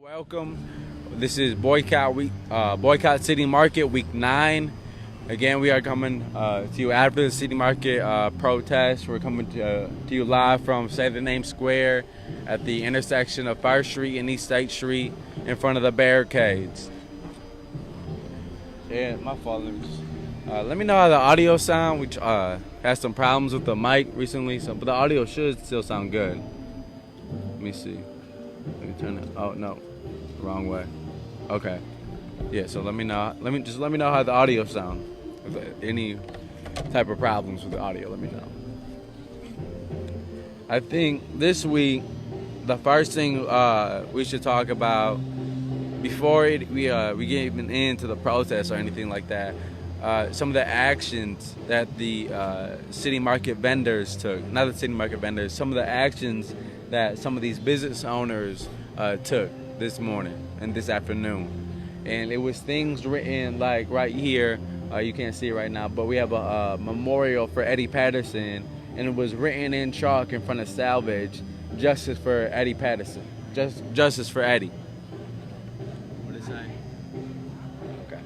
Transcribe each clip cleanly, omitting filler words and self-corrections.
Welcome. This is Boycott Week, Boycott City Market Week 9. Again, we are coming to you after the City Market protest. We're coming to you live from Say the Name Square at the intersection of First Street and East State Street in front of the barricades. Yeah, my fault. Let me know how the audio sound. We had some problems with the mic recently, but the audio should still sound good. Let me see. Let me turn it. Oh no, wrong way. Okay. Yeah. So let me know. Let me know how the audio sound. If there any type of problems with the audio, let me know. I think this week the first thing we should talk about before we get even into the protest or anything like that. Some of the actions that the city market vendors took, not the city market vendors, some of the actions that some of these business owners took this morning and this afternoon. And it was things written like right here, you can't see it right now, but we have a memorial for Eddie Patterson, and it was written in chalk in front of Salvage, justice for Eddie Patterson, justice for Eddie. What is it saying? Okay.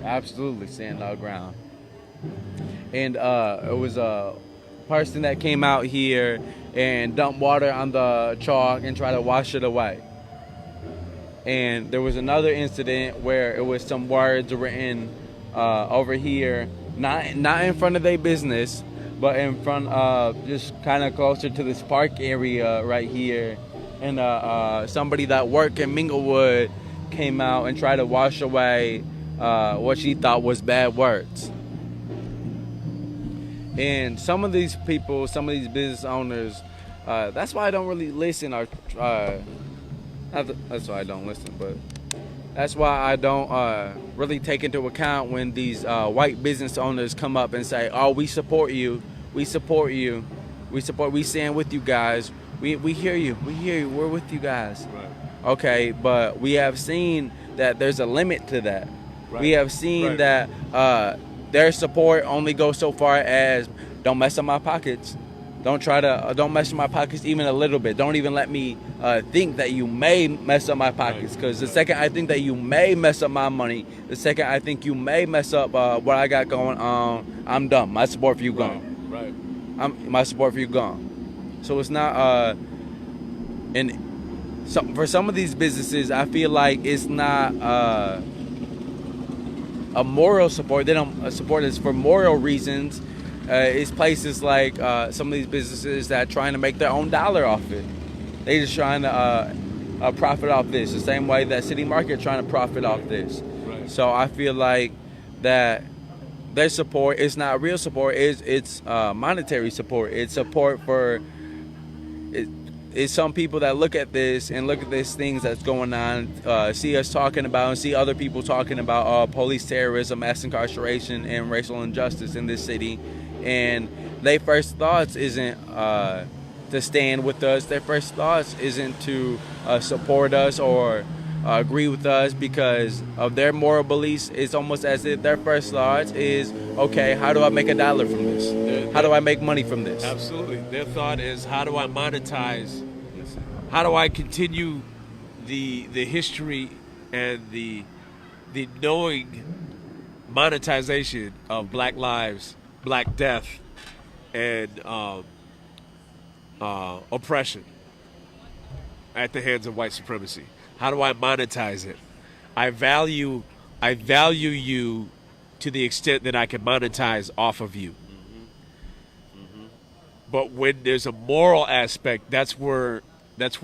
Absolutely stand our ground. And it was a person that came out here and dumped water on the chalk and tried to wash it away. And there was another incident where it was some words written over here, not in front of their business, but in front of just kind of closer to this park area right here. And somebody that worked in Minglewood came out and tried to wash away what she thought was bad words. And some of these people, some of these business owners, that's why I don't really listen. Or that's why I don't listen, but that's why I don't really take into account when these white business owners come up and say, "Oh, we support you, we support you, we stand with you guys. We hear you, we're with you guys." Right. Okay, but we have seen that there's a limit to that. Right. We have seen that their support only goes so far as don't mess up my pockets. Don't mess up my pockets even a little bit. Don't even let me think that you may mess up my pockets. Because the second I think that you may mess up my money, the second I think you may mess up what I got going on, I'm done. My support for you gone. Right. My support for you gone. So it's not. And so for some of these businesses, I feel like it's not a moral support. They don't support us for moral reasons. It's places like some of these businesses that are trying to make their own dollar off it. They just trying to profit off this, the same way that City Market trying to profit off this. Right. So I feel like that their support is not real support. It's monetary support. It's support for. It's some people that look at this and look at these things that's going on, see us talking about and see other people talking about police terrorism, mass incarceration, and racial injustice in this city. And their first thoughts isn't to stand with us. Their first thoughts isn't to support us or agree with us because of their moral beliefs. It's almost as if their first thoughts is, okay, how do I make $1 from this? How do I make money from this? Absolutely. Their thought is, how do I monetize? How do I continue the history and the knowing monetization of Black lives, Black death, and oppression at the hands of white supremacy? How do I monetize it? I value you to the extent that I can monetize off of you. But when there's a moral aspect, that's where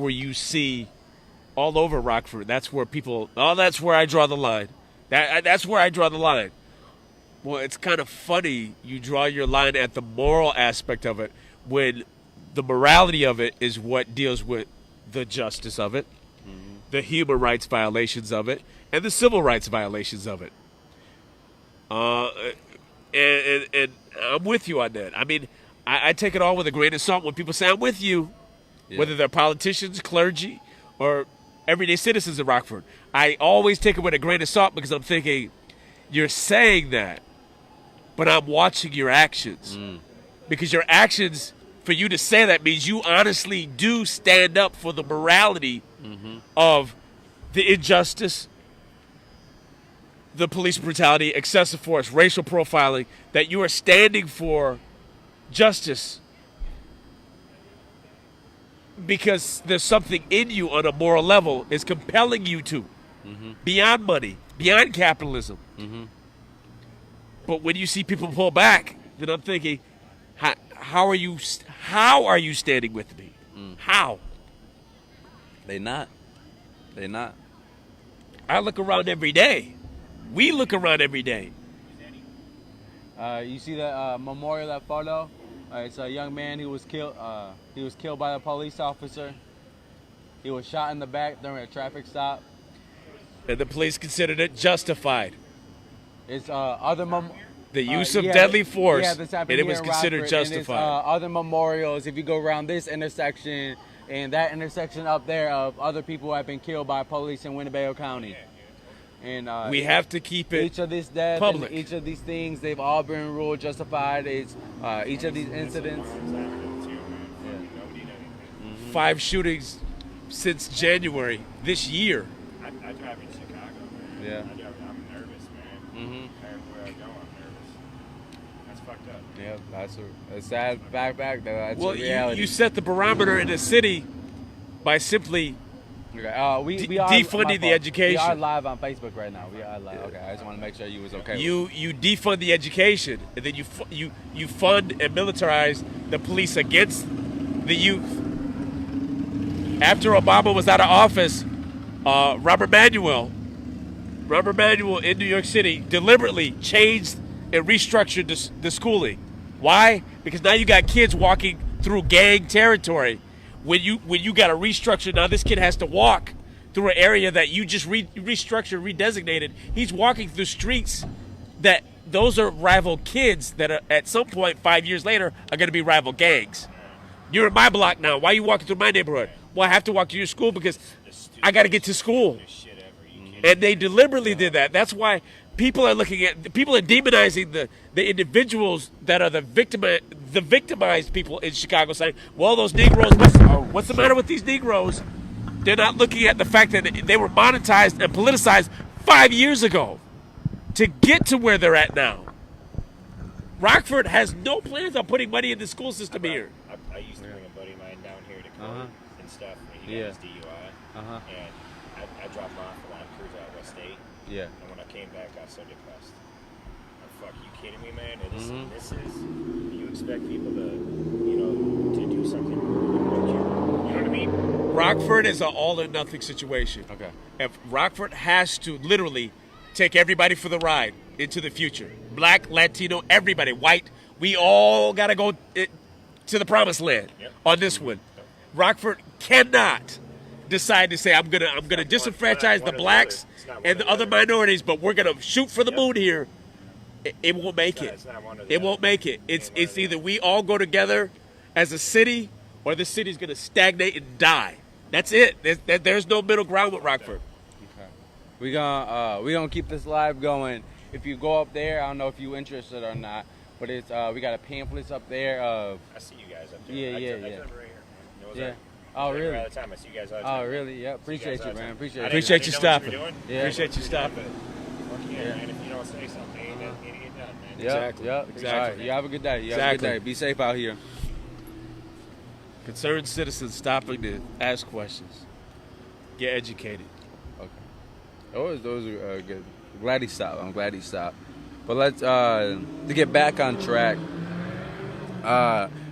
you see all over Rockford. That's where people, that's where I draw the line. That's where I draw the line. Well, it's kind of funny you draw your line at the moral aspect of it when the morality of it is what deals with the justice of it, the human rights violations of it, and the civil rights violations of it. And I'm with you on that. I mean, I take it all with a grain of salt when people say I'm with you, whether they're politicians, clergy, or everyday citizens of Rockford. I always take it with a grain of salt because I'm thinking, you're saying that, but I'm watching your actions. Because your actions for you to say that means you honestly do stand up for the morality of the injustice, the police brutality, excessive force, racial profiling, that you are standing for justice because there's something in you on a moral level is compelling you to, beyond money, beyond capitalism. But when you see people pull back, then I'm thinking, how are you standing with me? How? They not. I look around every day. We look around every day. You see that memorial, that photo? It's a young man who was killed. He was killed by a police officer. He was shot in the back during a traffic stop. And the police considered it justified. It's The use of deadly force, yeah, this happened and it here was in considered Rockford, justified. And other memorials, if you go around this intersection and that intersection up there, of other people who have been killed by police in Winnebago County. And we have to keep it each of these deaths, public. each of these things, they've all been ruled justified. It's each of these incidents. 5 shootings since January this year. I drive in Chicago, man. Yeah. I'm nervous, man. Everywhere I go, I'm nervous. That's fucked up. Yeah, that's a sad fact. That's Well, a reality. you set the barometer in the city by simply Okay. We are defunding the education. We are live on Facebook right now. We are live. Okay, I just want to make sure you was okay. you defund the education, and then you fund and militarize the police against the youth. After Obama was out of office, Robert Manuel in New York City deliberately changed and restructured the schooling. Why? Because now you got kids walking through gang territory. When you got to restructure, now this kid has to walk through an area that you just restructured, redesignated. He's walking through streets that those are rival kids that are, at some point 5 years later, are going to be rival gangs. You're in my block now. Why are you walking through my neighborhood? Well, I have to walk to your school because I got to get to school. And they deliberately did that. That's why people are demonizing the individuals that are the victimized people in Chicago, saying, well, those Negroes, what's the matter with these Negroes? They're not looking at the fact that they were monetized and politicized 5 years ago to get to where they're at now. Rockford has no plans on putting money in the school system here. I used to bring a buddy of mine down here to court and stuff, and he got his DUI, and I dropped him off a lot of crews out of West State. Yeah. And when I came back, I was so depressed. Fuck, you kidding me, man? This is, you expect people to do something, you know what I mean? Rockford is an all or nothing situation. Okay. If Rockford has to literally take everybody for the ride into the future, black, Latino, everybody, white, we all got to go to the promised land on this one. Rockford cannot decide to say, I'm gonna disenfranchise the blacks and the other minorities, but we're gonna shoot for the moon here. It won't make it. It won't make it. It's either we all go together as a city, or the city's gonna stagnate and die. That's it. There's no middle ground with Rockford. Okay. We gonna keep this live going. If you go up there, I don't know if you interested or not, but it's we got a pamphlets up there of. I see you guys up there. Yeah. I live right here. You know, Yeah. Oh, really? All the time. I see you guys all the time. Oh, really? Yeah. Appreciate you, man. Appreciate it. Appreciate you I didn't know what stopping. you were doing. Yeah. Appreciate you stopping. Yeah, man. If you don't say something, it ain't done, man. Yep. Exactly. Yep. Exactly. All right. You have a good day. You have a good day. Be safe out here. Concerned citizens stopping to ask questions. Get educated. Okay. Those are good. Glad he stopped. I'm glad he stopped. But let's to get back on track.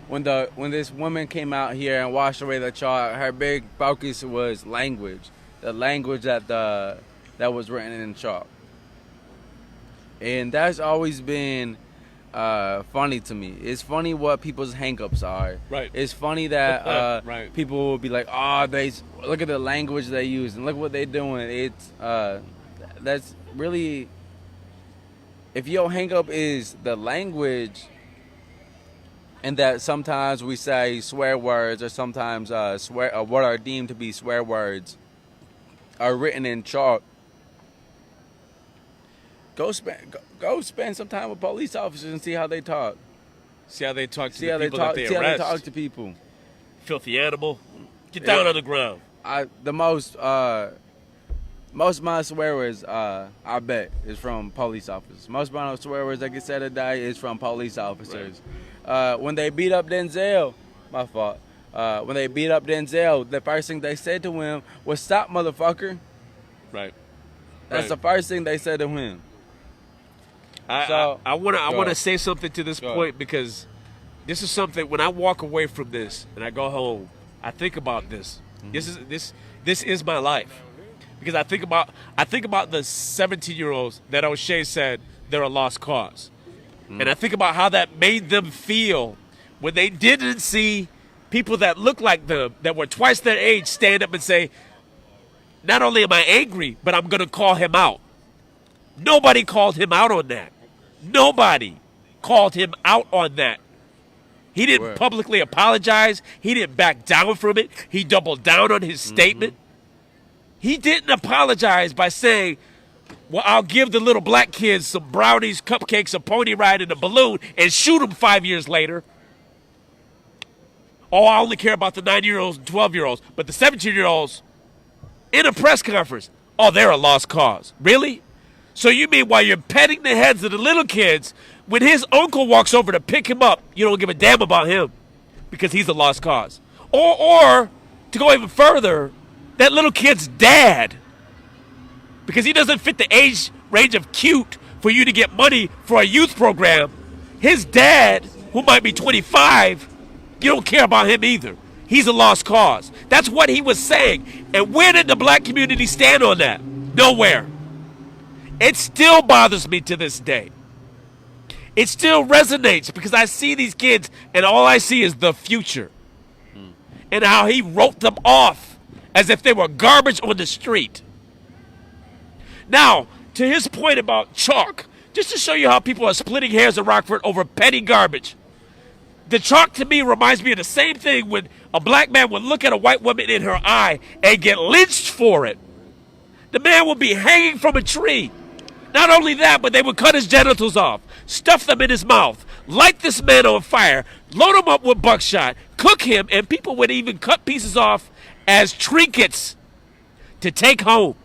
When this woman came out here and washed away the chalk, her big focus was language. The language that was written in chalk. And that's always been funny to me. It's funny what people's hangups are. Right. It's funny that right. people will be like, "Oh, they look at the language they use and look what they're doing." It's that's really, if your hangup is the language, and that sometimes we say swear words, or sometimes what are deemed to be swear words are written in chalk. Go spend some time with police officers and see how they talk. See how they talk to See the how they people talk. that they See how they arrest. talk to people. Filthy animal. Get down on the ground. The most of my swear words, I bet, is from police officers. Most of my swear words that get said or die is from police officers. When they beat up Denzel, my fault. When they beat up Denzel, the first thing they said to him was, "Stop, motherfucker." Right. That's the first thing they said to him. I want to say something to this Go point because this is something when I walk away from this and I go home, I think about this. Mm-hmm. This is my life. Because I think about the 17-year-olds that O'Shea said they're a lost cause. And I think about how that made them feel when they didn't see people that look like them, that were twice their age, stand up and say, not only am I angry, but I'm going to call him out. Nobody called him out on that. Nobody called him out on that. He didn't publicly apologize. He didn't back down from it. He doubled down on his statement. He didn't apologize by saying, well, I'll give the little black kids some brownies, cupcakes, a pony ride, and a balloon and shoot them 5 years later. Oh, I only care about the 9-year-olds and 12-year-olds. But the 17-year-olds, in a press conference, oh, they're a lost cause. Really? So you mean while you're petting the heads of the little kids, when his uncle walks over to pick him up, you don't give a damn about him because he's a lost cause? Or to go even further, that little kid's dad, because he doesn't fit the age range of cute for you to get money for a youth program, his dad, who might be 25, you don't care about him either. He's a lost cause. That's what he was saying. And where did the black community stand on that? Nowhere. It still bothers me to this day. It still resonates because I see these kids and all I see is the future. And how he wrote them off as if they were garbage on the street. Now, to his point about chalk, just to show you how people are splitting hairs in Rockford over petty garbage. The chalk to me reminds me of the same thing when a black man would look at a white woman in her eye and get lynched for it. The man would be hanging from a tree. Not only that, but they would cut his genitals off, stuff them in his mouth, light this man on fire, load him up with buckshot, cook him, and people would even cut pieces off as trinkets to take home.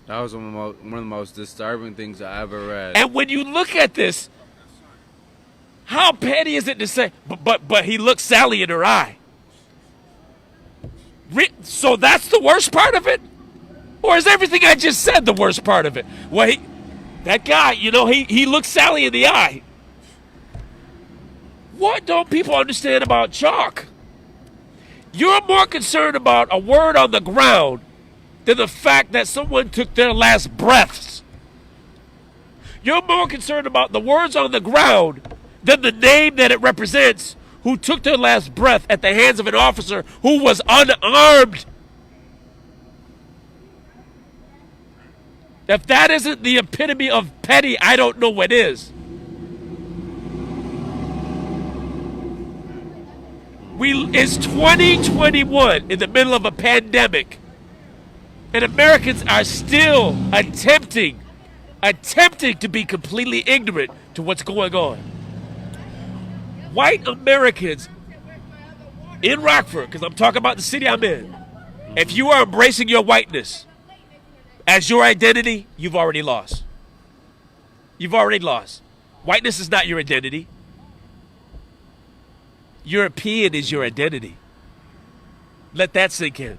That was one of the most disturbing things I ever read. And when you look at this, how petty is it to say, but he looked Sally in her eye? So that's the worst part of it? Or is everything I just said the worst part of it? Well, that guy, he looked Sally in the eye. What don't people understand about chalk? You're more concerned about a word on the ground than the fact that someone took their last breaths. You're more concerned about the words on the ground than the name that it represents who took their last breath at the hands of an officer who was unarmed. If that isn't the epitome of petty, I don't know what is. It's 2021 in the middle of a pandemic, and Americans are still attempting to be completely ignorant to what's going on. White Americans in Rockford, because I'm talking about the city I'm in, if you are embracing your whiteness as your identity, you've already lost. You've already lost. Whiteness is not your identity. European is your identity. Let that sink in.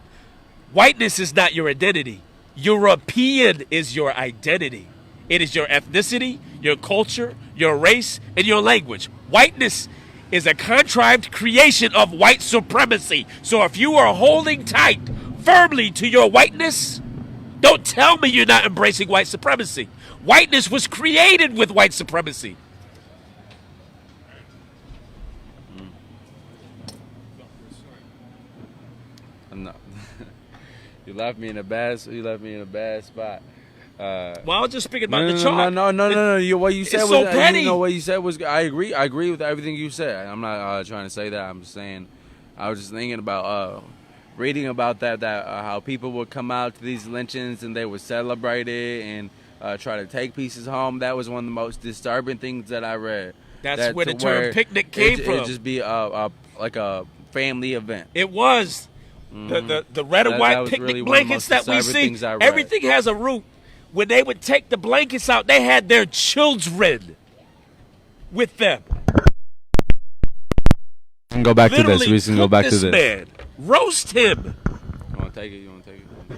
Whiteness is not your identity. European is your identity. It is your ethnicity, your culture, your race, and your language. Whiteness is a contrived creation of white supremacy. So if you are holding tight firmly to your whiteness, don't tell me you're not embracing white supremacy. Whiteness was created with white supremacy. No. You left me in a bad spot. Well, I was just speaking about the chalk. No. What you said It's was so petty. what you said was. I agree with everything you said. I'm not trying to say that. I'm just saying. I was just thinking about reading about that how people would come out to these lynchings and they would celebrate it and try to take pieces home. That was one of the most disturbing things that I read. That's where the term picnic came from. It'd just be like a family event. It was. The red and white picnic really blankets that we see. Everything has a root. When they would take the blankets out, they had their children with them. We can go back to this. We can go back to this. Man, roast him. You want to take it?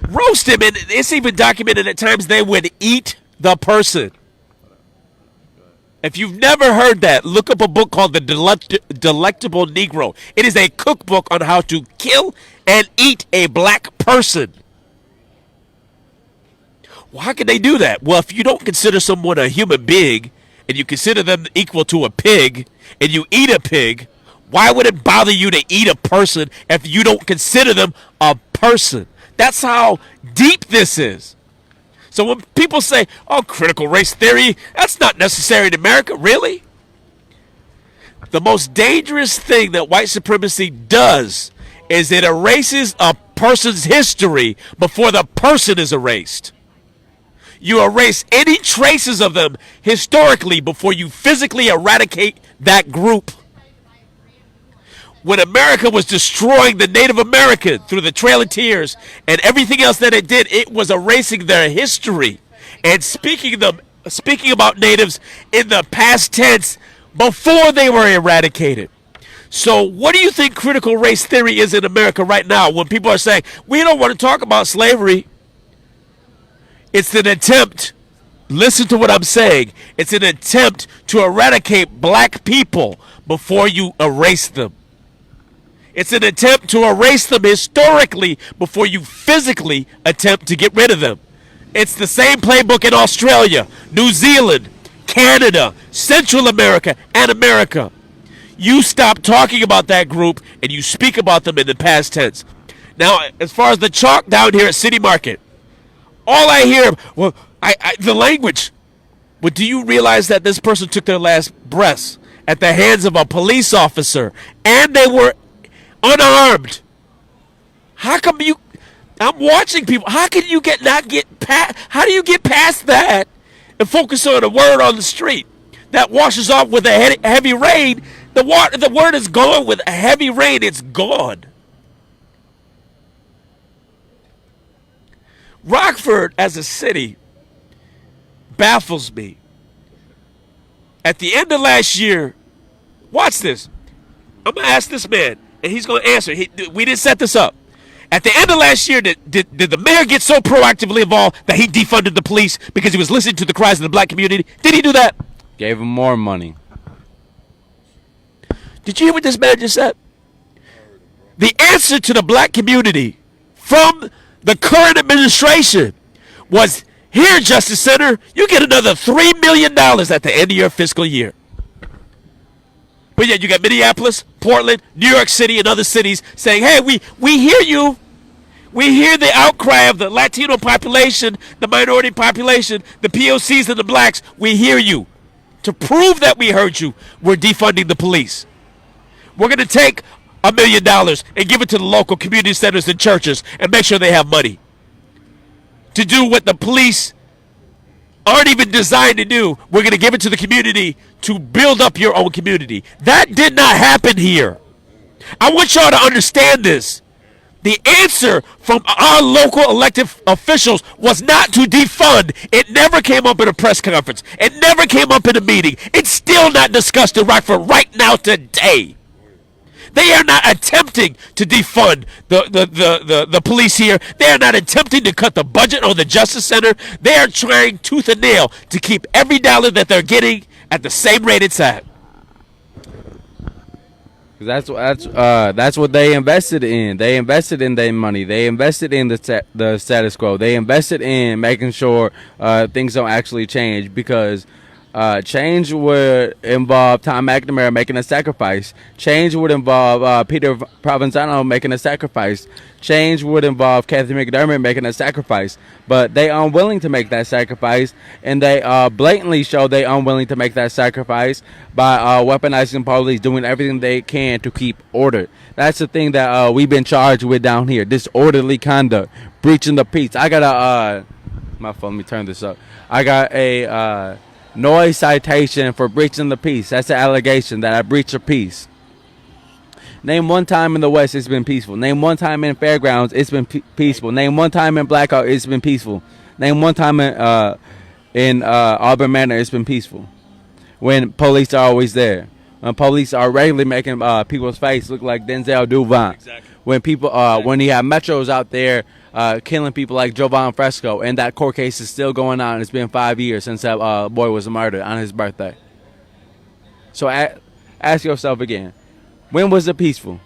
Roast him, and it's even documented at times they would eat the person. If you've never heard that, look up a book called The Delectable Negro. It is a cookbook on how to kill and eat a black person. Well, how can they do that? Well, if you don't consider someone a human being, and you consider them equal to a pig, and you eat a pig, why would it bother you to eat a person if you don't consider them a person? That's how deep this is. So when people say, oh, critical race theory, that's not necessary in America, really? The most dangerous thing that white supremacy does is it erases a person's history before the person is erased. You erase any traces of them historically before you physically eradicate that group. When America was destroying the Native American through the Trail of Tears and everything else that it did, it was erasing their history and speaking about natives in the past tense before they were eradicated. So what do you think critical race theory is in America right now when people are saying, we don't want to talk about slavery? It's an attempt, listen to what I'm saying, it's an attempt to eradicate black people before you erase them. It's an attempt to erase them historically before you physically attempt to get rid of them. It's the same playbook in Australia, New Zealand, Canada, Central America, and America. You stop talking about that group and you speak about them in the past tense. Now, as far as the chalk down here at City Market, all I hear, the language. But do you realize that this person took their last breaths at the hands of a police officer and they were unarmed? How come I'm watching people. How can you how do you get past that and focus on a word on the street that washes off with a heavy rain? The word is gone with a heavy rain. It's gone. Rockford as a city baffles me. At the end of last year, watch this. I'm going to ask this man, and he's going to answer. We didn't set this up. At the end of last year, did the mayor get so proactively involved that he defunded the police because he was listening to the cries of the black community? Did he do that? Gave him more money. Did you hear what this man just said? The answer to the black community from the current administration was, here, Justice Center, you get another $3 million at the end of your fiscal year. But yet you got Minneapolis, Portland, New York City, and other cities saying, hey, we hear you. We hear the outcry of the Latino population, the minority population, the POCs and the blacks. We hear you. To prove that we heard you, we're defunding the police. We're going to take $1 million and give it to the local community centers and churches and make sure they have money to do what the police aren't even designed to do. We're going to give it to the community to build up your own community. That did not happen here. I want y'all to understand this. The answer from our local elected officials was not to defund. It never came up in a press conference. It never came up in a meeting. It's still not discussed in Rockford right now today. They are not attempting to defund the police here. They are not attempting to cut the budget on the Justice Center. They are trying tooth and nail to keep every dollar that they're getting at the same rate it's at. That's what they invested in. They invested in their money. They invested in the status quo. They invested in making sure things don't actually change, because change would involve Tom McNamara making a sacrifice. Change would involve Peter Provenzano making a sacrifice. Change would involve Kathy McDermott making a sacrifice. But they are unwilling to make that sacrifice, and they blatantly show they are unwilling to make that sacrifice by weaponizing police, doing everything they can to keep order. That's the thing that we've been charged with down here, disorderly conduct, breaching the peace. I got a my phone, let me turn this up. I got a Noise citation for breaching the peace. That's an allegation that I breached a peace. Name one time in the West it's been peaceful. Name one time in Fairgrounds it's been peaceful. Name one time in Blackout it's been peaceful. Name one time in Auburn Manor it's been peaceful. When police are always there. When police are regularly making people's face look like Denzel Duvant. Exactly. When people, when you have metros out there killing people like Jovan Fresco, and that court case is still going on. It's been 5 years since that boy was murdered on his birthday. So ask yourself again, when was it peaceful?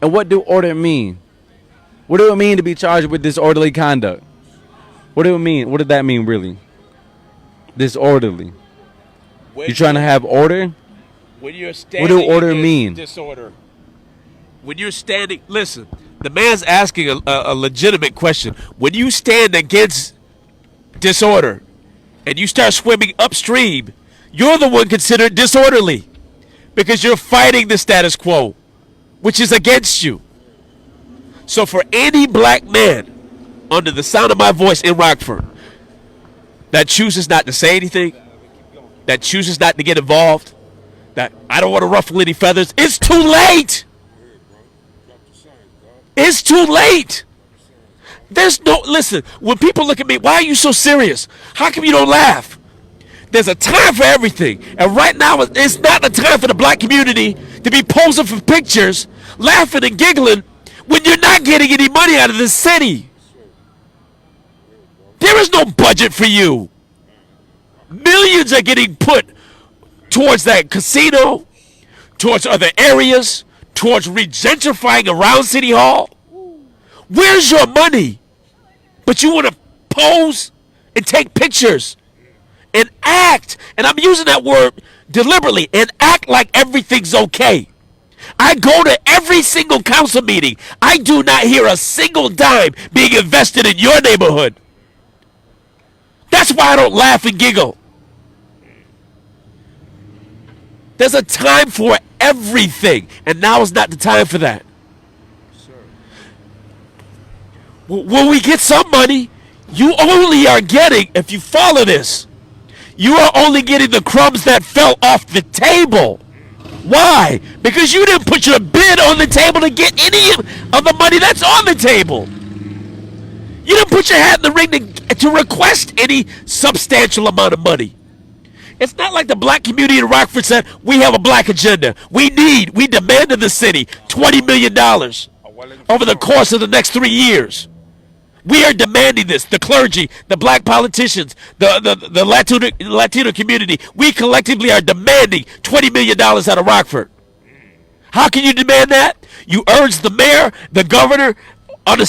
And what do order mean? What do it mean to be charged with disorderly conduct? What do it mean? What did that mean really? Disorderly. You trying to have order? When you're standing, what do order mean? Disorder. When you're standing, listen, the man's asking a legitimate question. When you stand against disorder and you start swimming upstream, you're the one considered disorderly because you're fighting the status quo, which is against you. So for any black man under the sound of my voice in Rockford that chooses not to say anything, that chooses not to get involved, that I don't want to ruffle any feathers, it's too late. It's too late. There's no, listen, when people look at me, why are you so serious? How come you don't laugh? There's a time for everything. And right now, it's not the time for the black community to be posing for pictures, laughing and giggling when you're not getting any money out of this city. There is no budget for you. Millions are getting put towards that casino, towards other areas, towards regentrifying around City Hall. Where's your money? But you want to pose and take pictures and act, and I'm using that word deliberately, and act like everything's okay. I go to every single council meeting. I do not hear a single dime being invested in your neighborhood. That's why I don't laugh and giggle. There's a time for everything, and now is not the time for that. When we get some money, you only are getting, if you follow this, you are only getting the crumbs that fell off the table. Why? Because you didn't put your bid on the table to get any of the money that's on the table. You didn't put your hat in the ring to request any substantial amount of money. It's not like the black community in Rockford said, we have a black agenda. We demand of the city $20 million over the course of the next 3 years. We are demanding this. The clergy, the black politicians, the Latino community, we collectively are demanding $20 million out of Rockford. How can you demand that? You urge the mayor, the governor, on a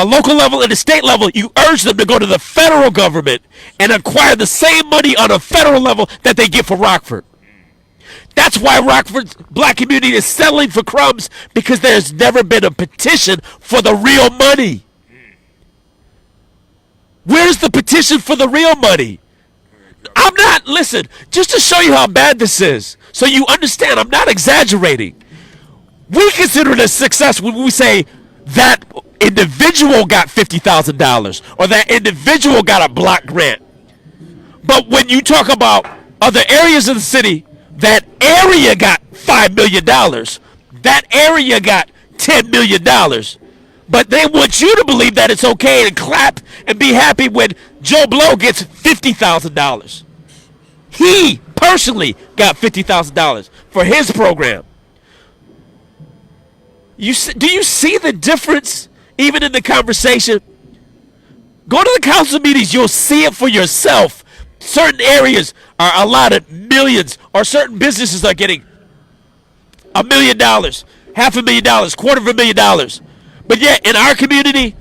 local level and a state level, you urge them to go to the federal government and acquire the same money on a federal level that they get for Rockford. That's why Rockford's black community is settling for crumbs, because there's never been a petition for the real money. Where's the petition for the real money? I'm not, listen, just to show you how bad this is, so you understand, I'm not exaggerating. We consider it a success when we say that individual got $50,000 or that individual got a block grant. But when you talk about other areas of the city, that area got $5 million. That area got $10 million. But they want you to believe that it's okay and clap and be happy when Joe Blow gets $50,000. He personally got $50,000 for his program. Do you see the difference even in the conversation? Go to the council meetings, you'll see it for yourself. Certain areas are allotted millions, or certain businesses are getting $1 million, $500,000, $250,000. But yet in our community,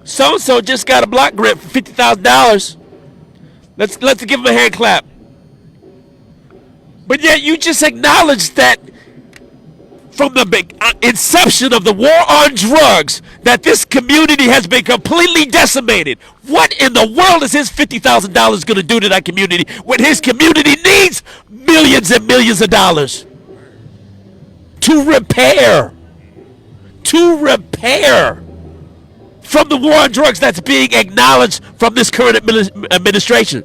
so-and-so just got a block grant for $50,000. Let's give him a hand clap. But yet you just acknowledge that from the big inception of the war on drugs, that this community has been completely decimated. What in the world is his $50,000 going to do to that community when his community needs millions and millions of dollars to repair from the war on drugs that's being acknowledged from this current administration?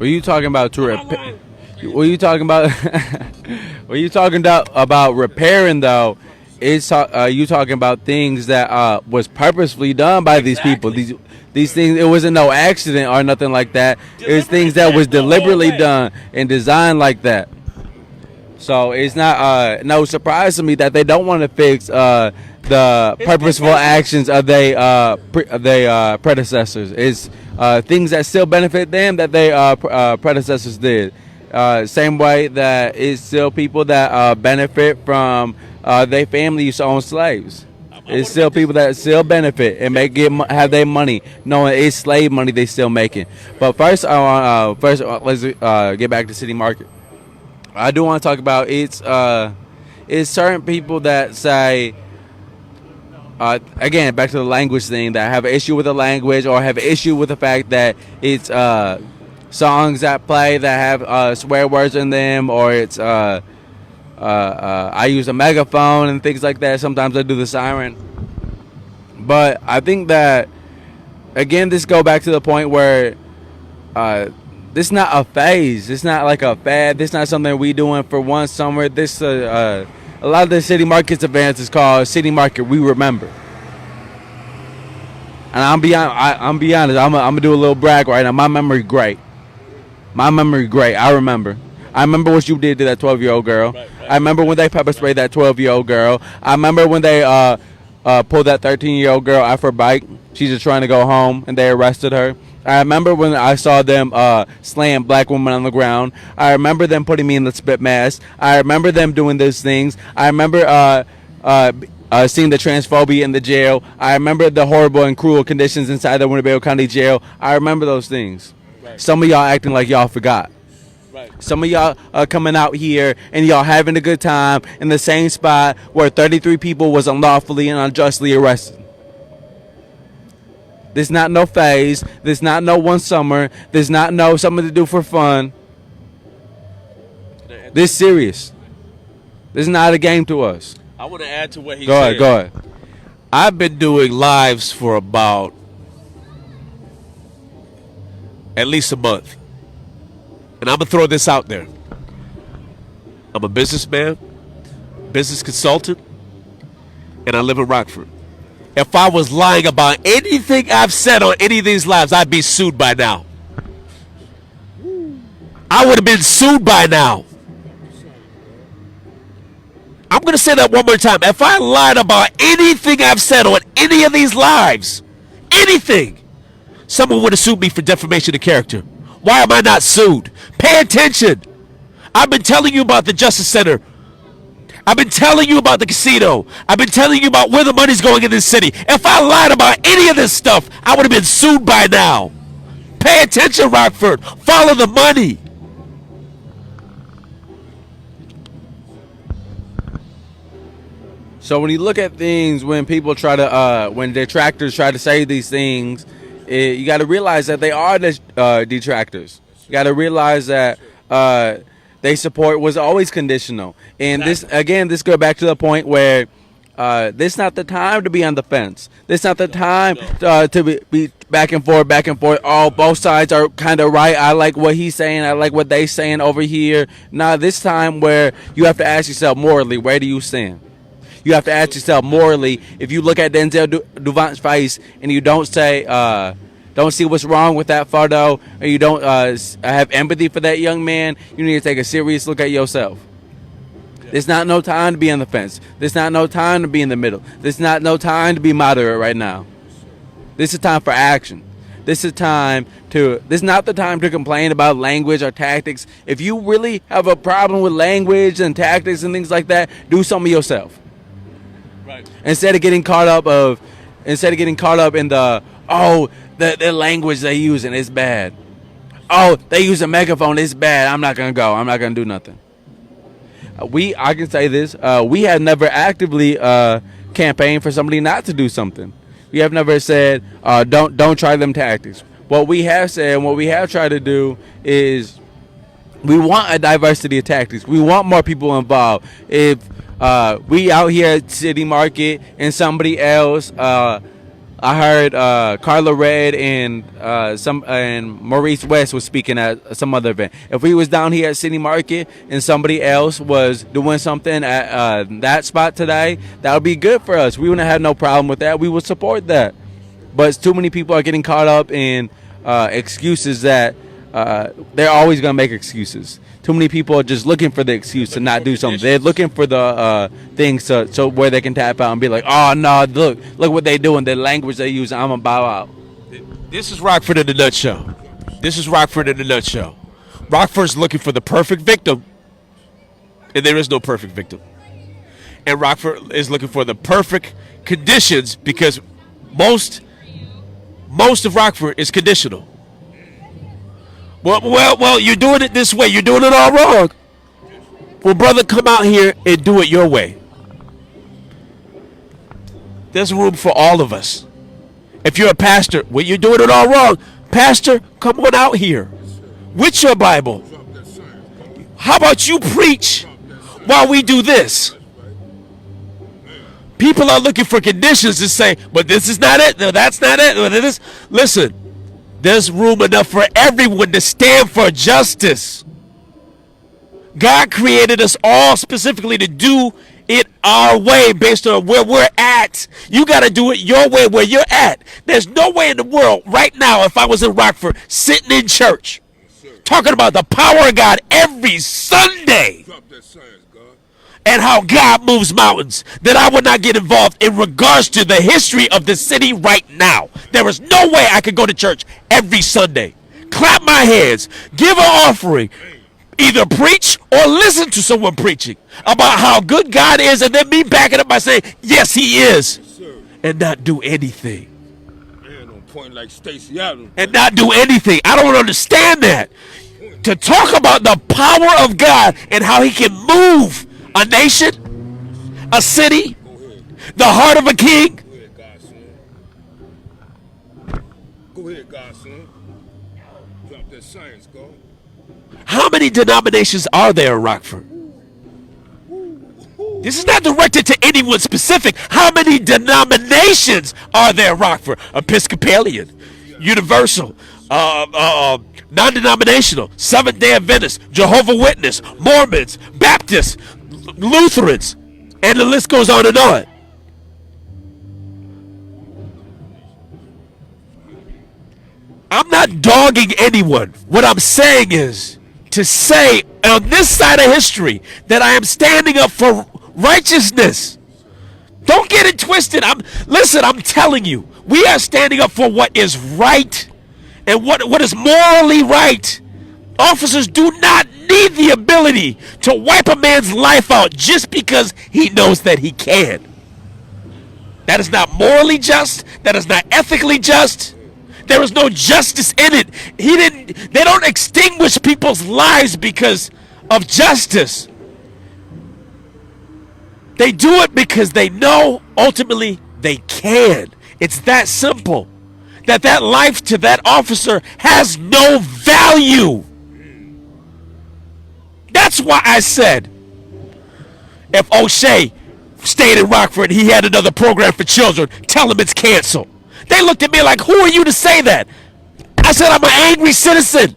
Were you talking about to Am I repair? lying? Were you talking about? Were you talking about repairing though? It's you talking about things that was purposefully done by these people. Exactly. These things. It wasn't no accident or nothing like that. It was things that Deliberate was the whole deliberately way. done and designed like that. So it's not no surprise to me that they don't want to fix the It's purposeful business. actions of they predecessors. It's things that still benefit them that they predecessors did. Same way that it's still people that benefit from their family used to own slaves. It's still people that still benefit and have their money, knowing it's slave money they still making. But first, let's get back to City Market. I do want to talk about it's certain people that say again back to the language thing that have an issue with the language or have an issue with the fact that it's songs that play that have swear words in them or it's I use a megaphone and things like that. Sometimes I do the siren, but I think that again this go back to the point where this is not a phase. It's not like a fad. This is not something we doing for one summer. This a lot of the City Market's events is called City Market We Remember. And I'm be honest. I'm gonna do a little brag right now. My memory great. My memory great. I remember what you did to that 12-year-old girl. Right. I remember when they pepper sprayed that 12-year-old girl. I remember when they pulled that 13-year-old girl off her bike. She's just trying to go home, and they arrested her. I remember when I saw them slam black women on the ground. I remember them putting me in the spit mask. I remember them doing those things. I remember seeing the transphobia in the jail. I remember the horrible and cruel conditions inside the Winnebago County Jail. I remember those things. Right. Some of y'all acting like y'all forgot. Right. Some of y'all are coming out here and y'all having a good time in the same spot where 33 people was unlawfully and unjustly arrested. This not no phase. This not no one summer. This not no something to do for fun. This serious. This is not a game to us. I want to add to what he Go said. ahead. Go ahead. I've been doing lives for about at least a month. And I'm going to throw this out there. I'm a businessman, business consultant, and I live in Rockford. If I was lying about anything I've said on any of these lives, I'd be sued by now. I would have been sued by now. I'm going to say that one more time. If I lied about anything I've said on any of these lives, anything, someone would have sued me for defamation of character. Why am I not sued? Pay attention. I've been telling you about the Justice Center. I've been telling you about the casino. I've been telling you about where the money's going in this city. If I lied about any of this stuff, I would have been sued by now. Pay attention, Rockford. Follow the money. So when you look at things, when people try to, when detractors try to say these things, you got to realize that they are detractors. You got to realize that they support was always conditional. And this go back to the point where this not the time to be on the fence. This not the time to be back and forth. Oh, both sides are kind of right. I like what he's saying. I like what they saying over here. Now this time where you have to ask yourself morally, where do you stand? You have to ask yourself morally, if you look at Denzel Duvant's face and you don't say, don't see what's wrong with that photo, or you don't have empathy for that young man, you need to take a serious look at yourself. There's not no time to be on the fence. There's not no time to be in the middle. There's not no time to be moderate right now. This is time for action. This is not the time to complain about language or tactics. If you really have a problem with language and tactics and things like that, do something yourself. Right. Instead of getting caught up in the language they using is bad. Oh, they use a megaphone, it's bad. I'm not gonna go. I'm not gonna do nothing. I can say this. We have never actively campaigned for somebody not to do something. We have never said don't try them tactics. What we have said and what we have tried to do is we want a diversity of tactics. We want more people involved. If we out here at City Market and somebody else I heard Carla Red and and Maurice West was speaking at some other event. If we was down here at City Market and somebody else was doing something at that spot today, that would be good for us. We wouldn't have no problem with that. We would support that. But too many people are getting caught up in excuses that they're always going to make excuses. Too many people are just looking for the excuse to not do something. They're looking for the things so where they can tap out and be like, oh, no, look what they doing, the language they use, I'm going to bow out. This is Rockford in a nutshell. This is Rockford in a nutshell. Rockford's looking for the perfect victim, and there is no perfect victim. And Rockford is looking for the perfect conditions because most of Rockford is conditional. Well, you're doing it this way. You're doing it all wrong. Well, brother, come out here and do it your way. There's room for all of us. If you're a pastor, well, you're doing it all wrong. Pastor, come on out here with your Bible. How about you preach while we do this? People are looking for conditions to say, but this is not it. No, that's not it. Listen. There's room enough for everyone to stand for justice. God created us all specifically to do it our way based on where we're at. You got to do it your way where you're at. There's no way in the world right now if I was in Rockford sitting in church talking about the power of God every Sunday and how God moves mountains, that I would not get involved in regards to the history of the city right now. There is no way I could go to church every Sunday, clap my hands, give an offering, either preach or listen to someone preaching about how good God is, and then me backing up by saying, yes, he is, and not do anything. And not do anything. I don't understand that. To talk about the power of God and how he can move a nation, a city, the heart of a king. Go ahead, Godson. Drop that science, God. How many denominations are there in Rockford? This is not directed to anyone specific. How many denominations are there in Rockford? Episcopalian, Universal, non-denominational, Seventh-day Adventist, Jehovah's Witness, Mormons, Baptists, Lutherans, and the list goes on and on. I'm not dogging anyone. What I'm saying is to say on this side of history that I am standing up for righteousness. Don't get it twisted. I'm telling you, we are standing up for what is right and what is morally right. Officers do not need the ability to wipe a man's life out just because he knows that he can. That is not morally just. That is not ethically just. There is no justice in it. They don't extinguish people's lives because of justice. They do it because they know ultimately they can. It's that simple. That life to that officer has no value. That's why I said, if O'Shea stayed in Rockford and he had another program for children, tell him it's canceled. They looked at me like, who are you to say that? I said, I'm an angry citizen.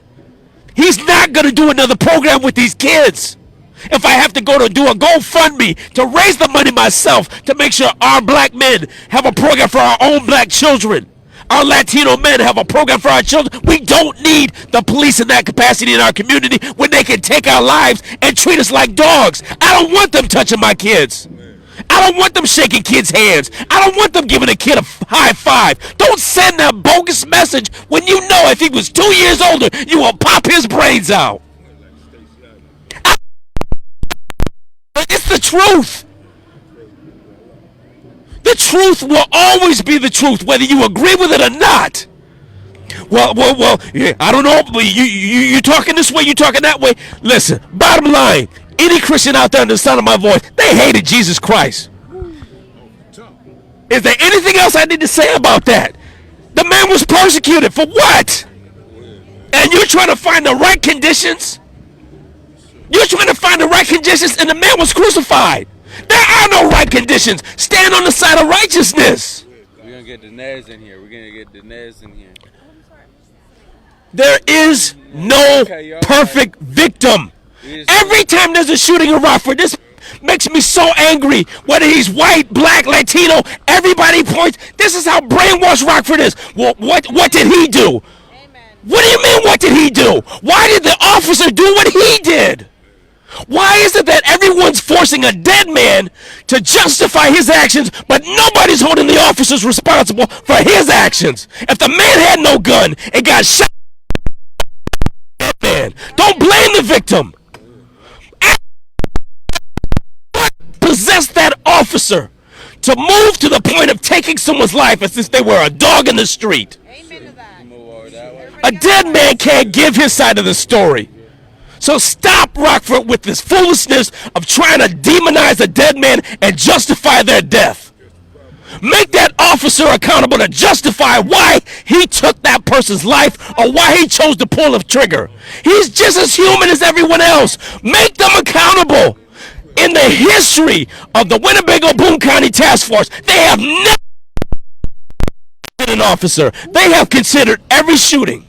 He's not going to do another program with these kids. If I have to go to do a GoFundMe to raise the money myself to make sure our black men have a program for our own black children, our Latino men have a program for our children. We don't need the police in that capacity in our community when they can take our lives and treat us like dogs. I don't want them touching my kids. I don't want them shaking kids' hands. I don't want them giving a kid a high five. Don't send that bogus message when you know if he was 2 years older, you will pop his brains out. It's the truth. The truth will always be the truth, whether you agree with it or not. Well, yeah, I don't know. You talking this way, you talking that way. Listen, bottom line, any Christian out there in the sound of my voice, they hated Jesus Christ. Is there anything else I need to say about that? The man was persecuted for what? And you're trying to find the right conditions? You're trying to find the right conditions, and the man was crucified. There are no right conditions. Stand on the side of righteousness. We're going to get Dinesh in here. We're gonna get Dinesh in here. There is no perfect victim. Every time there's a shooting in Rockford, this makes me so angry. Whether he's white, black, Latino, everybody points. This is how brainwashed Rockford is. Well, what did he do? What do you mean, what did he do? Why did the officer do what he did? Why is it that everyone's forcing a dead man to justify his actions, but nobody's holding the officers responsible for his actions? If the man had no gun and got shot, man, don't blame the victim. What possessed that officer to move to the point of taking someone's life as if they were a dog in the street? Amen to that. A dead man can't give his side of the story. So stop, Rockford, with this foolishness of trying to demonize a dead man and justify their death. Make that officer accountable to justify why he took that person's life or why he chose to pull the trigger. He's just as human as everyone else. Make them accountable. In the history of the Winnebago-Boone County Task Force, they have never been an officer. They have considered every shooting,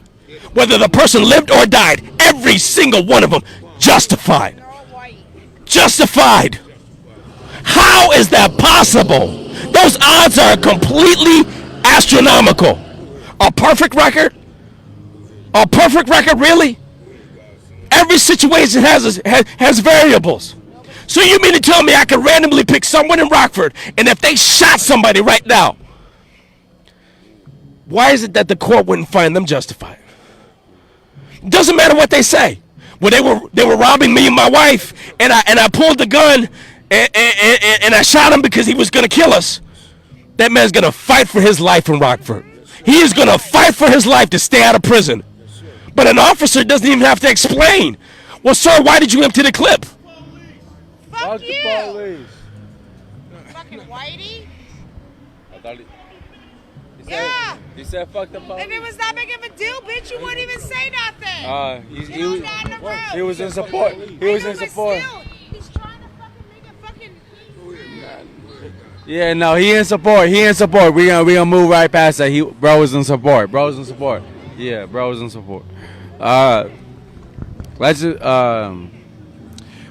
whether the person lived or died, every single one of them justified. Justified. How is that possible? Those odds are completely astronomical. A perfect record? A perfect record, really? Every situation has variables. So you mean to tell me I could randomly pick someone in Rockford, and if they shot somebody right now, why is it that the court wouldn't find them justified? Doesn't matter what they say. Well, they were robbing me and my wife, and I pulled the gun and I shot him because he was gonna kill us. That man's gonna fight for his life in Rockford. He is gonna fight for his life to stay out of prison. But an officer doesn't even have to explain. Well, sir, why did you empty the clip? Fuck you. Police. Fucking whitey. I thought he Yeah. He said fuck the police. If it was that big of a deal, bitch, you wouldn't even say nothing. He was in support. He was in support. He's trying to fucking make a fucking. Yeah, no, he in support. He in support. We gonna move right past that. Bro was in support. Bro was in support. Yeah, bro was in support. Let's just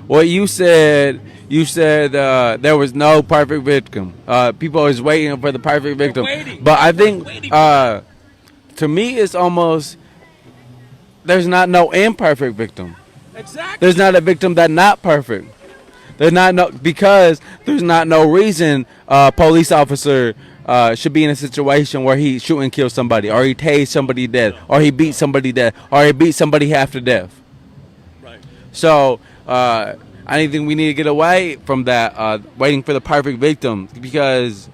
what you said. You said there was no perfect victim. People is waiting for the perfect victim. But I think to me it's almost there's not no imperfect victim. Exactly. There's not a victim that's not perfect. Because there's not no reason a police officer should be in a situation where he shoot and kill somebody, or he tased somebody dead, or he beat somebody dead, or he beat somebody half to death. Right. So I think we need to get away from that, waiting for the perfect victim. Because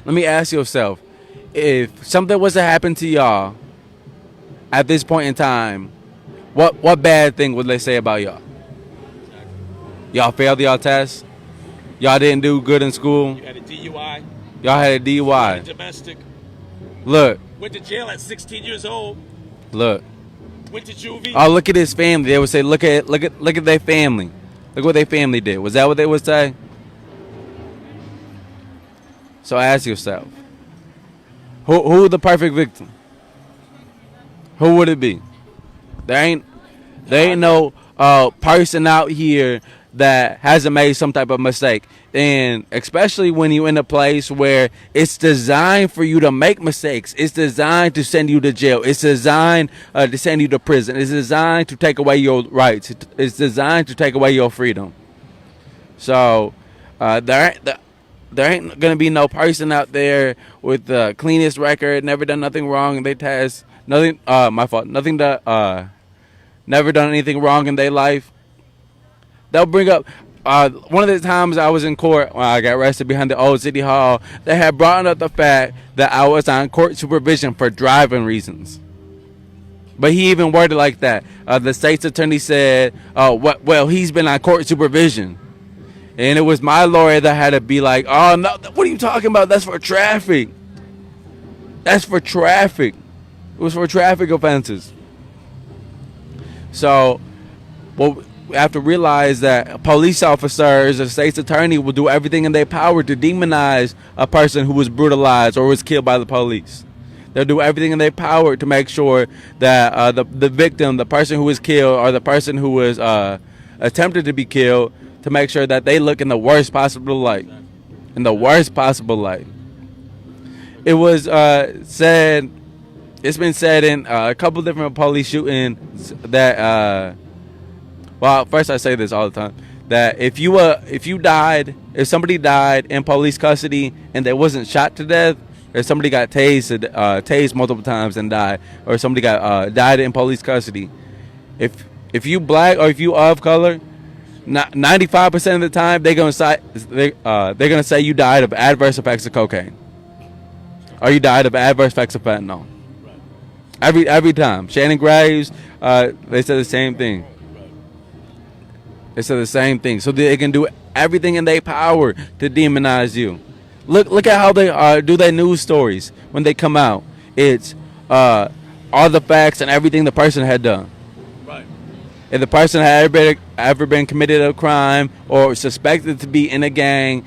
let me ask yourself, if something was to happen to y'all at this point in time, what bad thing would they say about y'all? Y'all failed y'all test? Y'all didn't do good in school? You had a DUI. Y'all had a DUI. Domestic. Look. Went to jail at 16 years old. Look. Went to juvie. Oh, look at his family. They would say, look at their family. Look what their family did. Was that what they would say? So ask yourself, who the perfect victim? Who would it be? There ain't no person out here that hasn't made some type of mistake. And especially when you're in a place where it's designed for you to make mistakes. It's designed to send you to jail. It's designed to send you to prison. It's designed to take away your rights. It's designed to take away your freedom. So there ain't going to be no person out there with the cleanest record, never done nothing wrong. They test nothing, my fault, nothing that, never done anything wrong in their life. They'll bring up one of the times I was in court when I got arrested behind the old city hall. They had brought up the fact that I was on court supervision for driving reasons. But he even worded like that. The state's attorney said, well, he's been on court supervision. And it was my lawyer that had to be like, oh, no, what are you talking about? That's for traffic. That's for traffic. It was for traffic offenses. So, what have to realize that police officers, a state's attorney, will do everything in their power to demonize a person who was brutalized or was killed by the police. They'll do everything in their power to make sure that the victim, the person who was killed, or the person who was attempted to be killed, to make sure that they look in the worst possible light. In the worst possible light. It was said, it's been said in a couple different police shootings that, well, first I say this all the time, that if somebody died in police custody and they wasn't shot to death, or somebody got tased multiple times and died, or somebody got died in police custody, if you black or if you of color, 95% of the time they're gonna say you died of adverse effects of cocaine, or you died of adverse effects of fentanyl. Every time. Shannon Graves, they said the same thing. They said the same thing. So they can do everything in their power to demonize you. Look at how they do their news stories when they come out. It's all the facts and everything the person had done. Right. If the person had ever been committed a crime or suspected to be in a gang,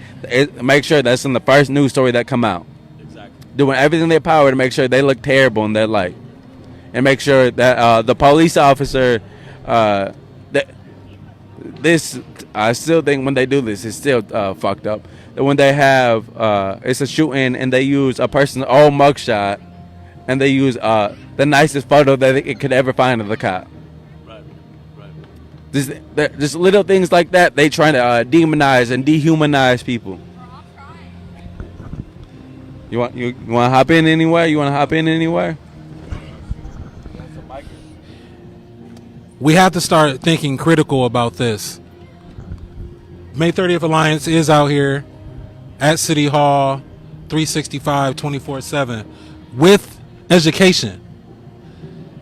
make sure that's in the first news story that come out. Exactly. Doing everything in their power to make sure they look terrible in their light. And make sure that the police officer, I still think when they do this, it's still fucked up. That when they have, it's a shooting and they use a person's old mugshot, and they use the nicest photo that they could ever find of the cop. Right. Just little things like that, they trying to demonize and dehumanize people. You want to hop in anywhere? We have to start thinking critical about this. May 30th Alliance is out here at City Hall, 365, 24/7, with education.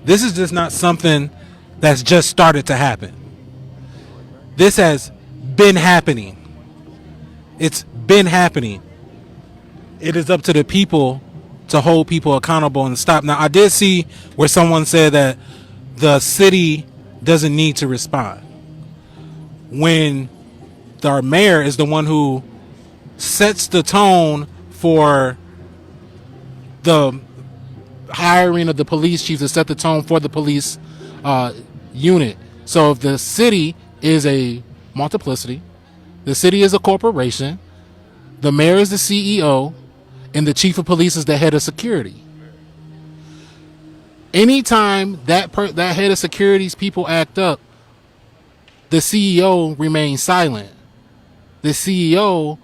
This is just not something that's just started to happen. This has been happening. It's been happening. It is up to the people to hold people accountable and stop. Now, I did see where someone said that the city doesn't need to respond, when our mayor is the one who sets the tone for the hiring of the police chief, to set the tone for the police unit. So if the city is a multiplicity, the city is a corporation, the mayor is the CEO, and the chief of police is the head of security. Anytime that head of security's people act up, the CEO remains silent. The CEO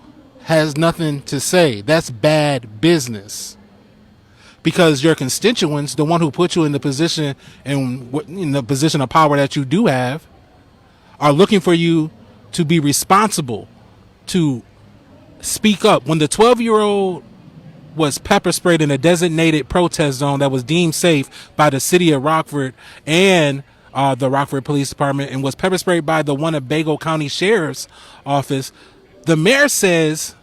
has nothing to say. That's bad business. Because your constituents, the one who put you in the position of power that you do have, are looking for you to be responsible, to speak up. When the 12-year-old was pepper sprayed in a designated protest zone that was deemed safe by the city of Rockford and the Rockford Police Department, and was pepper sprayed by the Winnebago County Sheriff's Office, the mayor says,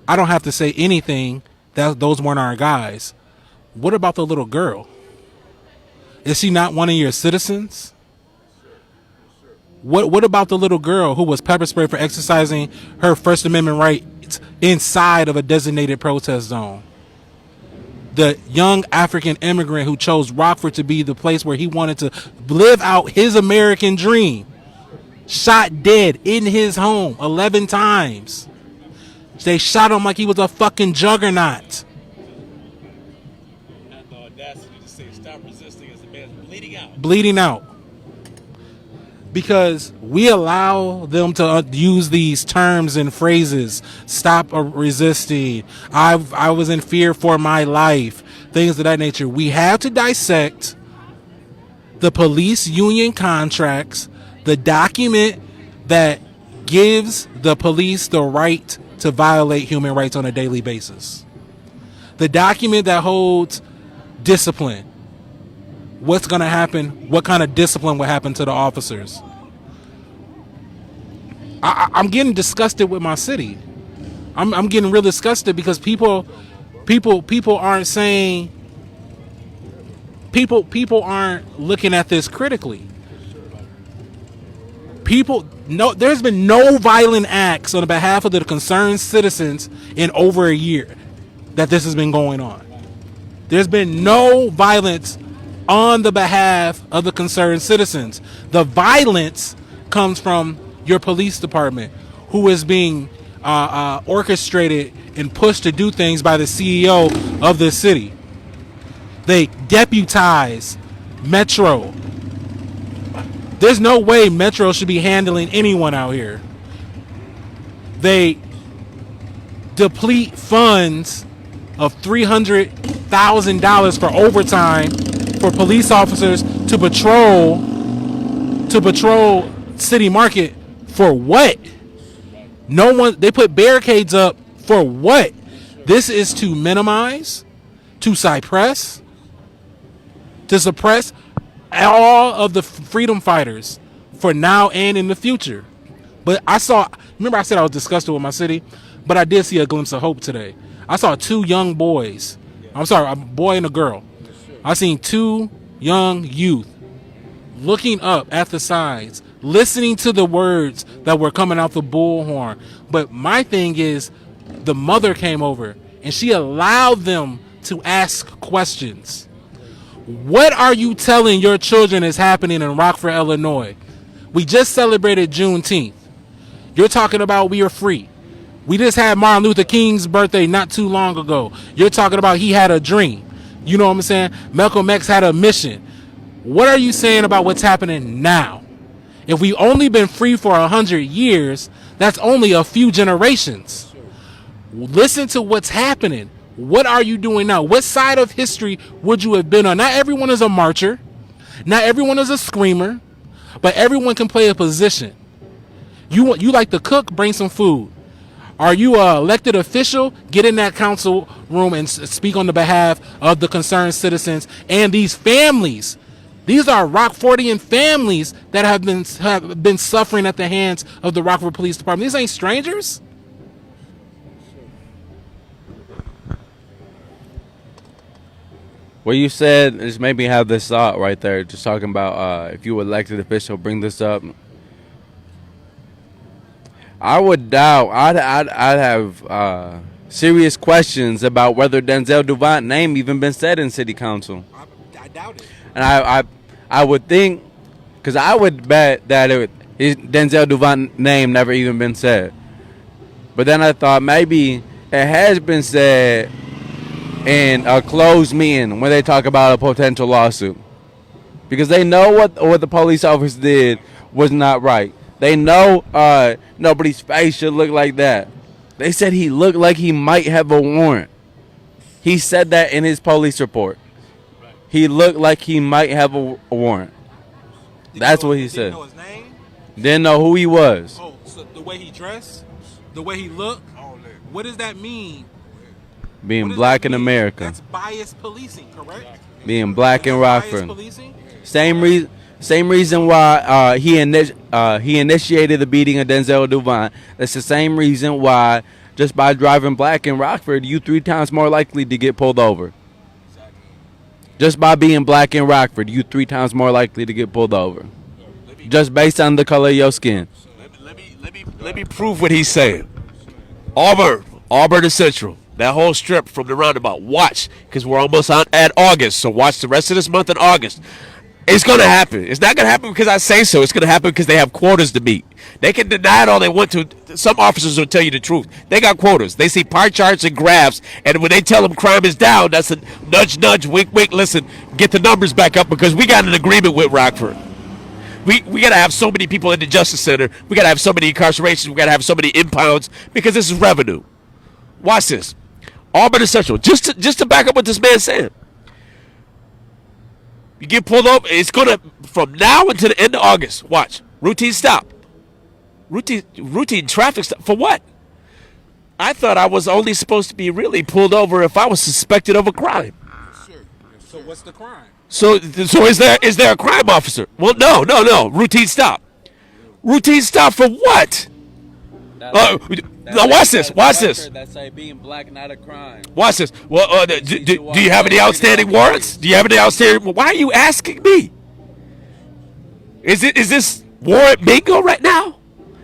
I don't have to say anything, that those weren't our guys. What about the little girl? Is she not one of your citizens? What about the little girl who was pepper sprayed for exercising her First Amendment right inside of a designated protest zone? The young African immigrant who chose Rockford to be the place where he wanted to live out his American dream, shot dead in his home 11 times. They shot him like he was a fucking juggernaut. Had the audacity to say, "Stop resisting," as the man's bleeding out. Bleeding out. Because we allow them to use these terms and phrases. Stop resisting. I was in fear for my life. Things of that nature. We have to dissect the police union contracts, the document that gives the police the right to violate human rights on a daily basis. The document that holds discipline. What's going to happen? What kind of discipline will happen to the officers? I'm getting disgusted with my city. I'm getting real disgusted because people aren't saying, people aren't looking at this critically. There's been no violent acts on behalf of the concerned citizens in over a year that this has been going on. There's been no violence on the behalf of the concerned citizens. The violence comes from your police department, who is being orchestrated and pushed to do things by the CEO of this city. They deputize Metro. There's no way Metro should be handling anyone out here. They deplete funds of $300,000 for overtime for police officers to patrol City Market. For what? They put barricades up for what? This is to minimize, to suppress all of the freedom fighters for now and in the future. But remember I said I was disgusted with my city, but I did see a glimpse of hope today. I saw two young boys. I'm sorry, a boy and a girl. I seen two young youth looking up at the signs, listening to the words that were coming out the bullhorn. But my thing is, the mother came over and she allowed them to ask questions. What are you telling your children is happening in Rockford, Illinois? We just celebrated Juneteenth. You're talking about we are free. We just had Martin Luther King's birthday not too long ago. You're talking about he had a dream. You know what I'm saying? Malcolm X had a mission. What are you saying about what's happening now? If we've only been free for 100 years, that's only a few generations. Listen to what's happening. What are you doing now? What side of history would you have been on? Not everyone is a marcher. Not everyone is a screamer. But everyone can play a position. You like to cook? Bring some food. Are you an elected official? Get in that council room and speak on the behalf of the concerned citizens and these families. These are Rockfordian families that have been suffering at the hands of the Rockford Police Department. These ain't strangers. What you said just made me have this thought right there, just talking about if you elected official, bring this up. I would doubt. I'd have serious questions about whether Denzel Duvant's name even been said in city council. I doubt it. And I would think, because I would bet that Denzel Duvant's name never even been said. But then I thought maybe it has been said in a closed meeting when they talk about a potential lawsuit, because they know what the police officer did was not right. They know nobody's face should look like that. They said he looked like he might have a warrant. He said that in his police report. He looked like he might have a warrant. That's what he said. Didn't know his name? Didn't know who he was. Oh, so the way he dressed? The way he looked? What does that mean? Being black in America. That's biased policing, correct? Being black in Rockford. Same Same reason why he initiated the beating of Denzel Duvant. That's the same reason why just by driving black in Rockford, you 3 times more likely to get pulled over. Just by being black in Rockford, you 3 times more likely to get pulled over. Just based on the color of your skin. Let me prove what he's saying. Auburn to Central. That whole strip from the roundabout. Watch, because we're almost at August. So watch the rest of this month in August. It's going to happen. It's not going to happen because I say so. It's going to happen because they have quotas to meet. They can deny it all they want to. Some officers will tell you the truth. They got quotas. They see pie charts and graphs, and when they tell them crime is down, that's a nudge, nudge, wink, wink, listen, get the numbers back up because we got an agreement with Rockford. We got to have so many people in the Justice Center. We got to have so many incarcerations. We got to have so many impounds because this is revenue. Watch this. Auburn and Central. Just to back up what this man's saying. You get pulled over. It's going to, from now until the end of August, watch. Routine stop. Routine traffic stop. For what? I thought I was only supposed to be really pulled over if I was suspected of a crime. Sure. So what's the crime? So is there a crime officer? Well, no. Routine stop. Routine stop for what? Now watch this. That's like being black, not a crime. Watch this. Well, do you have any outstanding warrants? Do you have any outstanding? Why are you asking me? Is this? warrant bingo right now?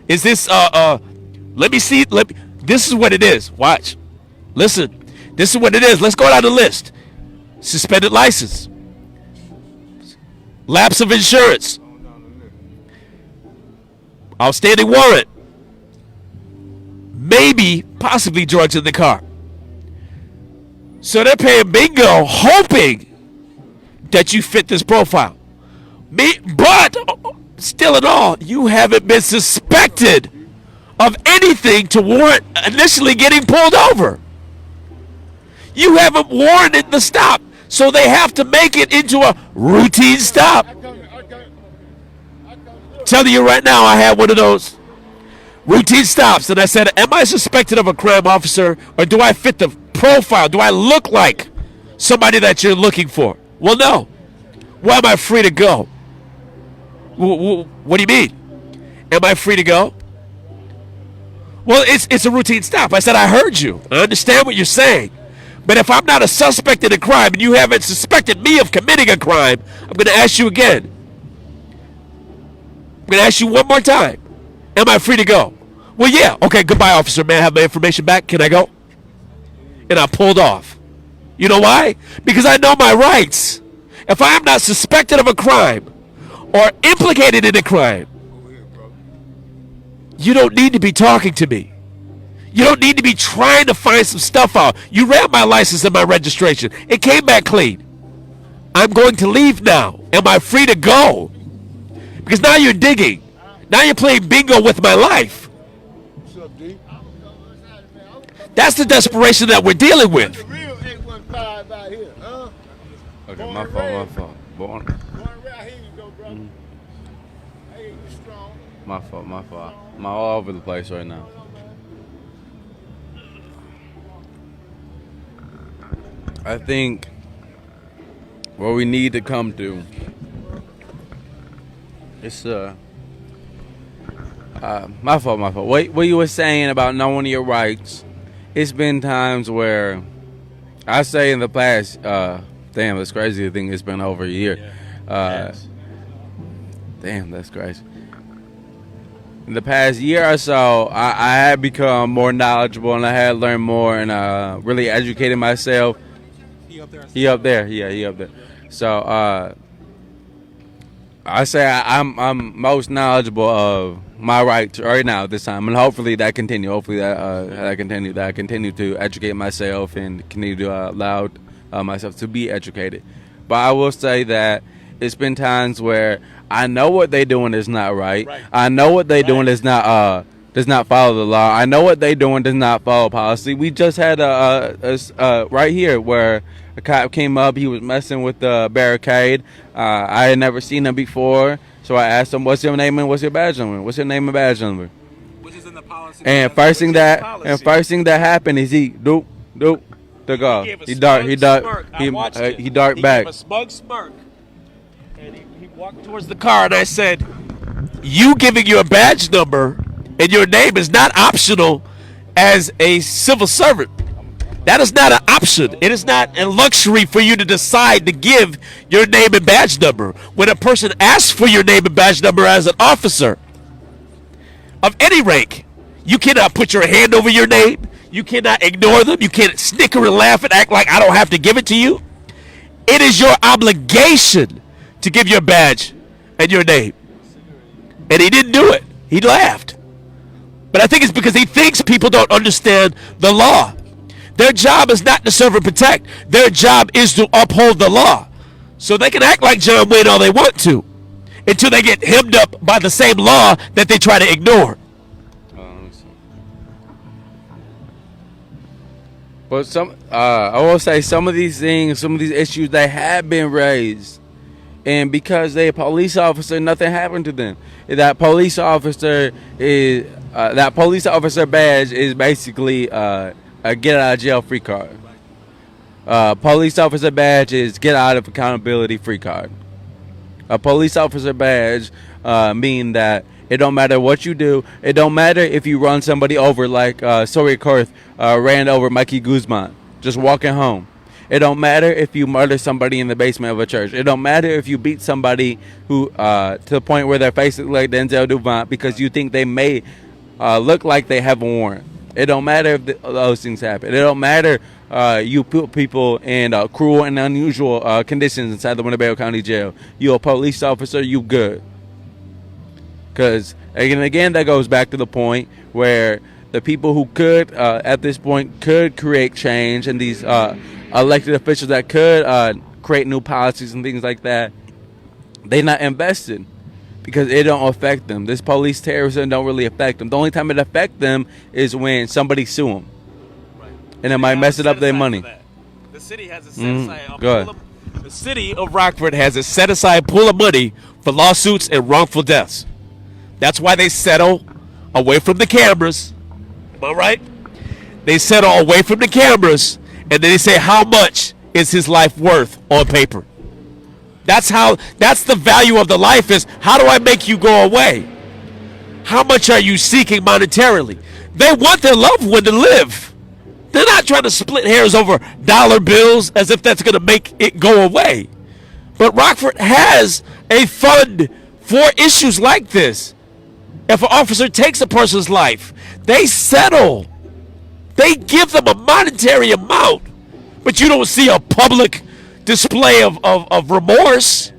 Is this let me see, this is what it is. Watch. Listen. This is what it is. Let's go down the list. Suspended license. Lapse of insurance. Outstanding warrant. Maybe, possibly drugs in the car. So they're paying bingo, hoping that you fit this profile. But, still in all, you haven't been suspected of anything to warrant initially getting pulled over. You haven't warranted the stop, so they have to make it into a routine stop. Telling you right now, I had one of those routine stops, and I said, am I suspected of a crime, officer, or do I fit the profile? Do I look like somebody that you're looking for? Well, no. Why am I free to go? What do you mean? Am I free to go? Well, it's a routine stop. I said, I heard you. I understand what you're saying. But if I'm not a suspect in a crime and you haven't suspected me of committing a crime, I'm going to ask you again. I'm going to ask you one more time. Am I free to go? Well, yeah. Okay, goodbye, officer. May I have my information back? Can I go? And I pulled off. You know why? Because I know my rights. If I am not suspected of a crime or implicated in a crime, you don't need to be talking to me. You don't need to be trying to find some stuff out. You ran my license and my registration. It came back clean. I'm going to leave now. Am I free to go? Because now you're digging. Now you're playing bingo with my life. That's the desperation that we're dealing with. Okay, my fault. Born. My fault. I'm all over the place right now. I think what we need to come to is my fault. What you were saying about knowing your rights, it's been times where I say in the past, damn, that's crazy to think it's been over a year. Damn, that's crazy. In the past year or so, I had become more knowledgeable and I had learned more and really educated myself. He up there. So I say I'm most knowledgeable of my rights right now at this time, and hopefully that continue. Hopefully that I continue to educate myself and continue to allow myself to be educated. But I will say that it's been times where I know what they're doing is not right. I know what they're doing is not does not follow the law. I know what they're doing does not follow policy. We just had a right here where a cop came up. He was messing with the barricade. I had never seen him before, so I asked him, "What's your name and what's your badge number? What's your name and badge number?" Which is in the policy. And first thing that happened is he doop took off. He darted back. He gave a smug smirk, and he walked towards the car. And I said, "You giving your badge number and your name is not optional as a civil servant. That is not an option. It is not a luxury for you to decide to give your name and badge number. When a person asks for your name and badge number as an officer of any rank, you cannot put your hand over your name. You cannot ignore them. You can't snicker and laugh and act like I don't have to give it to you. It is your obligation to give your badge and your name." And he didn't do it. He laughed. But I think it's because he thinks people don't understand the law. Their job is not to serve and protect. Their job is to uphold the law. So they can act like John Wayne all they want to until they get hemmed up by the same law that they try to ignore. But I will say some of these things, some of these issues, they have been raised. And because they're a police officer, nothing happened to them. That police officer badge is basically a get out of jail free card. Police officer badge is get out of accountability free card. A police officer badge mean that it don't matter what you do. It don't matter if you run somebody over like Sawyer Kurth ran over Mikey Guzman just walking home. It don't matter if you murder somebody in the basement of a church. It don't matter if you beat somebody who to the point where their face looks like Denzel Duvant because you think they may look like they have a warrant. It don't matter if those things happen. It don't matter you put people in cruel and unusual conditions inside the Winnebago County Jail. You a police officer, you good. Because, again, that goes back to the point where the people who could, at this point, could create change, and these elected officials that could create new policies and things like that, they not invested because it don't affect them. This police terrorism don't really affect them. The only time it affect them is when somebody sue them. Right. And it might mess it up their money. The city has a set aside. Go ahead. The city of Rockford has a set aside pool of money for lawsuits and wrongful deaths. That's why they settle away from the cameras. Am I right? They settle away from the cameras, and then they say, how much is his life worth on paper? That's the value of the life is, how do I make you go away? How much are you seeking monetarily? They want their loved one to live. They're not trying to split hairs over dollar bills as if that's going to make it go away. But Rockford has a fund for issues like this. If an officer takes a person's life, they settle. They give them a monetary amount. But you don't see a public display of remorse.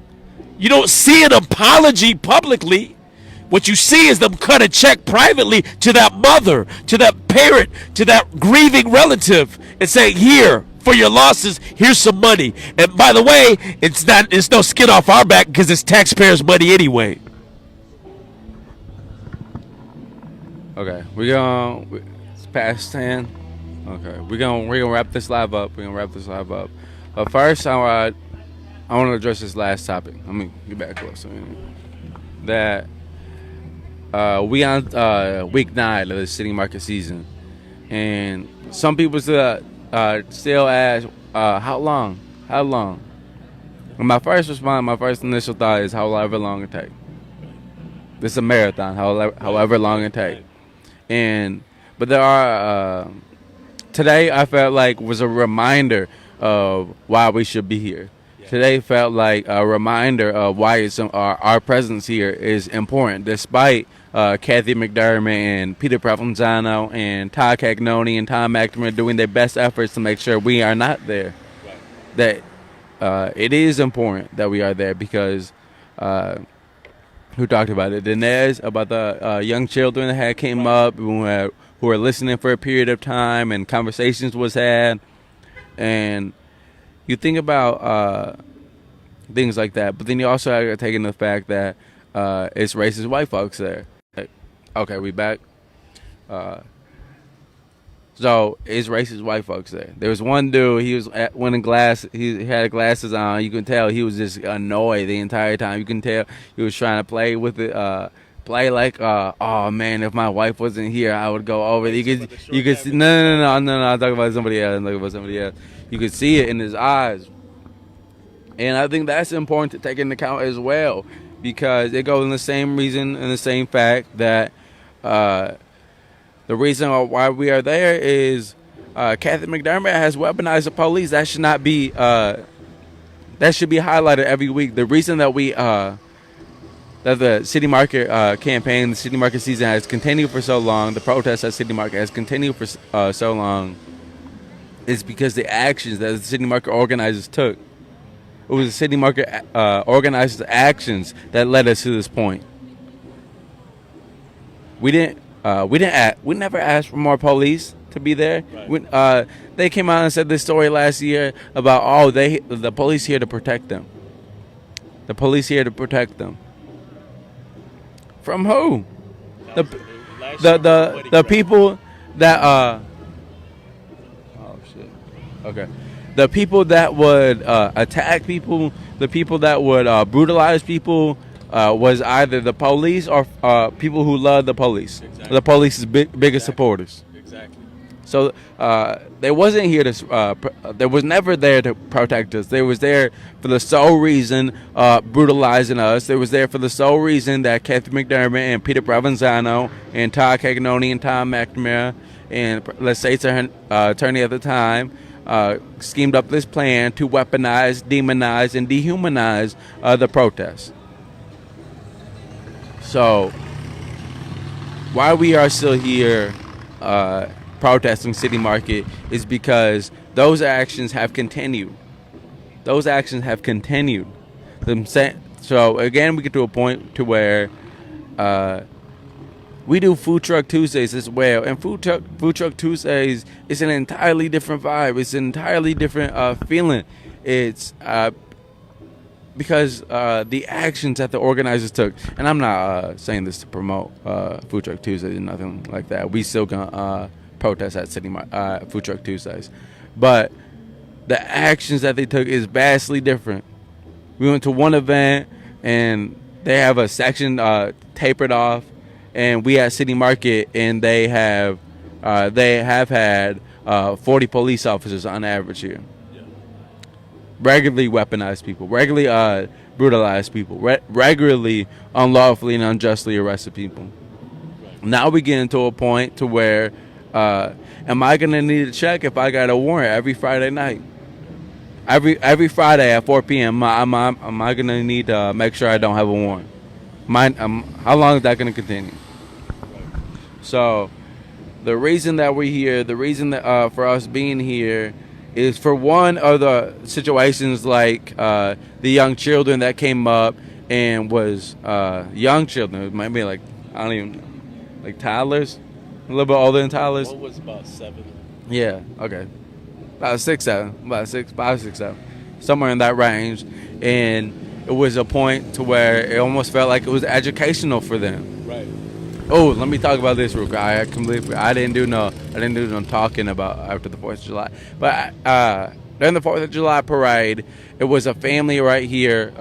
You don't see an apology publicly. What you see is them cut a check privately to that mother, to that parent, to that grieving relative, and say, here, for your losses, here's some money. And by the way, it's no skin off our back because it's taxpayers' money anyway. Okay, it's past 10. Okay, we're gonna wrap this live up. But first, I want to address this last topic. Let me get back closer. That we on week 9 of the city market season, and some people still ask, how long? How long? And my first initial thought is however long it takes. This is a marathon, however long it takes. But there are today I felt like was a reminder of why we should be here. Yeah. Today felt like a reminder of why our presence here is important, despite Kathy McDermott and Peter Provenzano and Todd Cagnoni and Tom McNamara doing their best efforts to make sure we are not there. Right. That it is important that we are there because who talked about it? Dinesh, about the young children that had came up who were listening for a period of time and conversations was had. And you think about things like that, but then you also have to take into the fact that it's racist white folks there. Okay, we back. So it's racist white folks there. There was one dude, he was wearing he had glasses on. You can tell he was just annoyed the entire time. You can tell he was trying to play with it, play like, oh man, if my wife wasn't here, I would go over. You could see, no, I'm talking about somebody else. You could see it in his eyes, and I think that's important to take into account as well, because it goes in the same reason and the same fact that the reason why we are there is Kathy McDermott has weaponized the police. That should not be. That should be highlighted every week. The reason that that the city market campaign, the city market season has continued for so long, the protest at city market has continued for so long, is because the actions that the city market organizers took. It was the city market organizers' actions that led us to this point. We never asked for more police to be there. Right. They came out and said this story last year about the police here to protect them. The police here to protect them. From who? The people that oh shit. Okay. The people that would attack people, the people that would brutalize people, was either the police or people who love the police. Exactly. The police's biggest supporters. Exactly. So they wasn't here to. They was never there to protect us. They was there for the sole reason brutalizing us. They was there for the sole reason that Kathy McDermott and Peter Provenzano and Todd Cagnoni and Tom McNamara and let's say attorney at the time schemed up this plan to weaponize, demonize, and dehumanize the protests. So, why we are still here protesting City Market is because those actions have continued. Those actions have continued. So again, we get to a point to where we do Food Truck Tuesdays as well, and Food Truck Tuesdays is an entirely different vibe. It's an entirely different feeling. It's because the actions that the organizers took, and I'm not saying this to promote Food Truck Tuesdays or nothing like that. We still gonna protest at Food Truck Tuesdays, but the actions that they took is vastly different. We went to one event and they have a section tapered off, and we at City Market, and they have had 40 police officers on average here. Regularly weaponized people, regularly brutalized people, regularly unlawfully and unjustly arrested people. Now we get into a point to where, am I gonna need to check if I got a warrant every Friday night? Every Friday at 4 p.m. Am I gonna need to make sure I don't have a warrant? How long is that gonna continue? So, the reason that we're here, the reason that for us being here, is for one of the situations like the young children that came up and was young children. It might be like, I don't even know, like toddlers, a little bit older than toddlers. One was about 7. Yeah, okay. About 6, 7, about 5, 6, 7, somewhere in that range. And it was a point to where it almost felt like it was educational for them. Right. Oh, let me talk about this real quick. I didn't do no talking about after the 4th of July. But during the 4th of July parade, it was a family right here,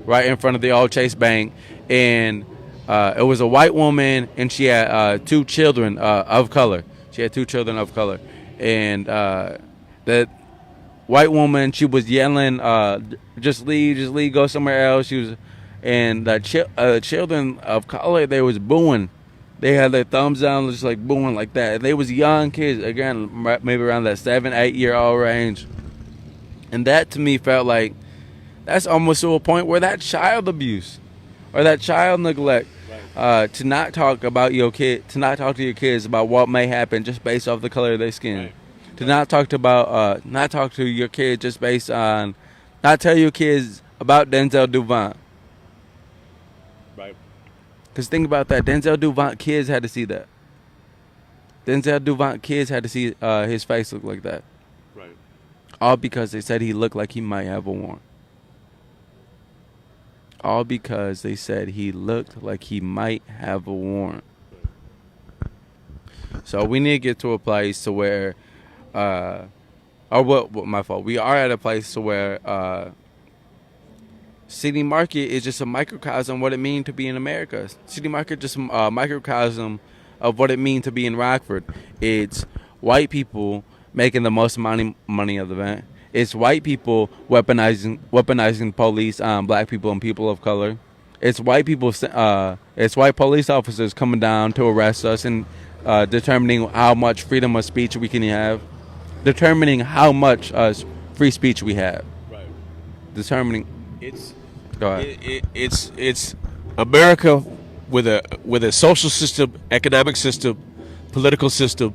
right in front of the old Chase Bank, and it was a white woman, and she had 2 children of color. She had 2 children of color, and that white woman, she was yelling, "Just leave, go somewhere else." She was. And the children of color, they was booing. They had their thumbs down, just like booing like that. And they was young kids, again, maybe around that 7, 8-year-old range. And that to me felt like that's almost to a point where that child abuse or that child neglect, to not talk about your kid, to not talk to your kids about what may happen just based off the color of their skin, Right. to not talk to your kid just based on, not tell your kids about Denzel Duvant. Right. Because think about that. Denzel Duvant kids had to see that. Denzel Duvant kids had to see his face look like that. Right. All because they said he looked like he might have a warrant. All because they said he looked like he might have a warrant. So we need to get to a place to where, my fault. We are at a place to where City Market is just a microcosm of what it means to be in America. City Market just a microcosm of what it means to be in Rockford. It's white people making the most money of the event. It's white people weaponizing police on black people and people of color. It's white people. It's white police officers coming down to arrest us and determining how much freedom of speech we can have, determining how much free speech we have. Right. Determining. It's. Go ahead. It's America with a social system, economic system, political system,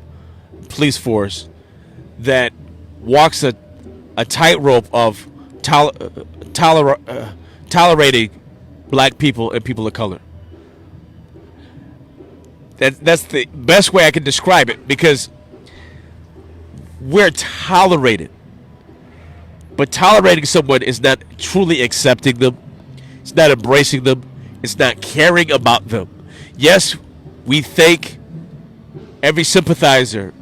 police force that walks a tightrope of tolerating black people and people of color. That's the best way I can describe it, because we're tolerated. But tolerating someone is not truly accepting them. It's not embracing them. It's not caring about them. Yes, we thank every sympathizer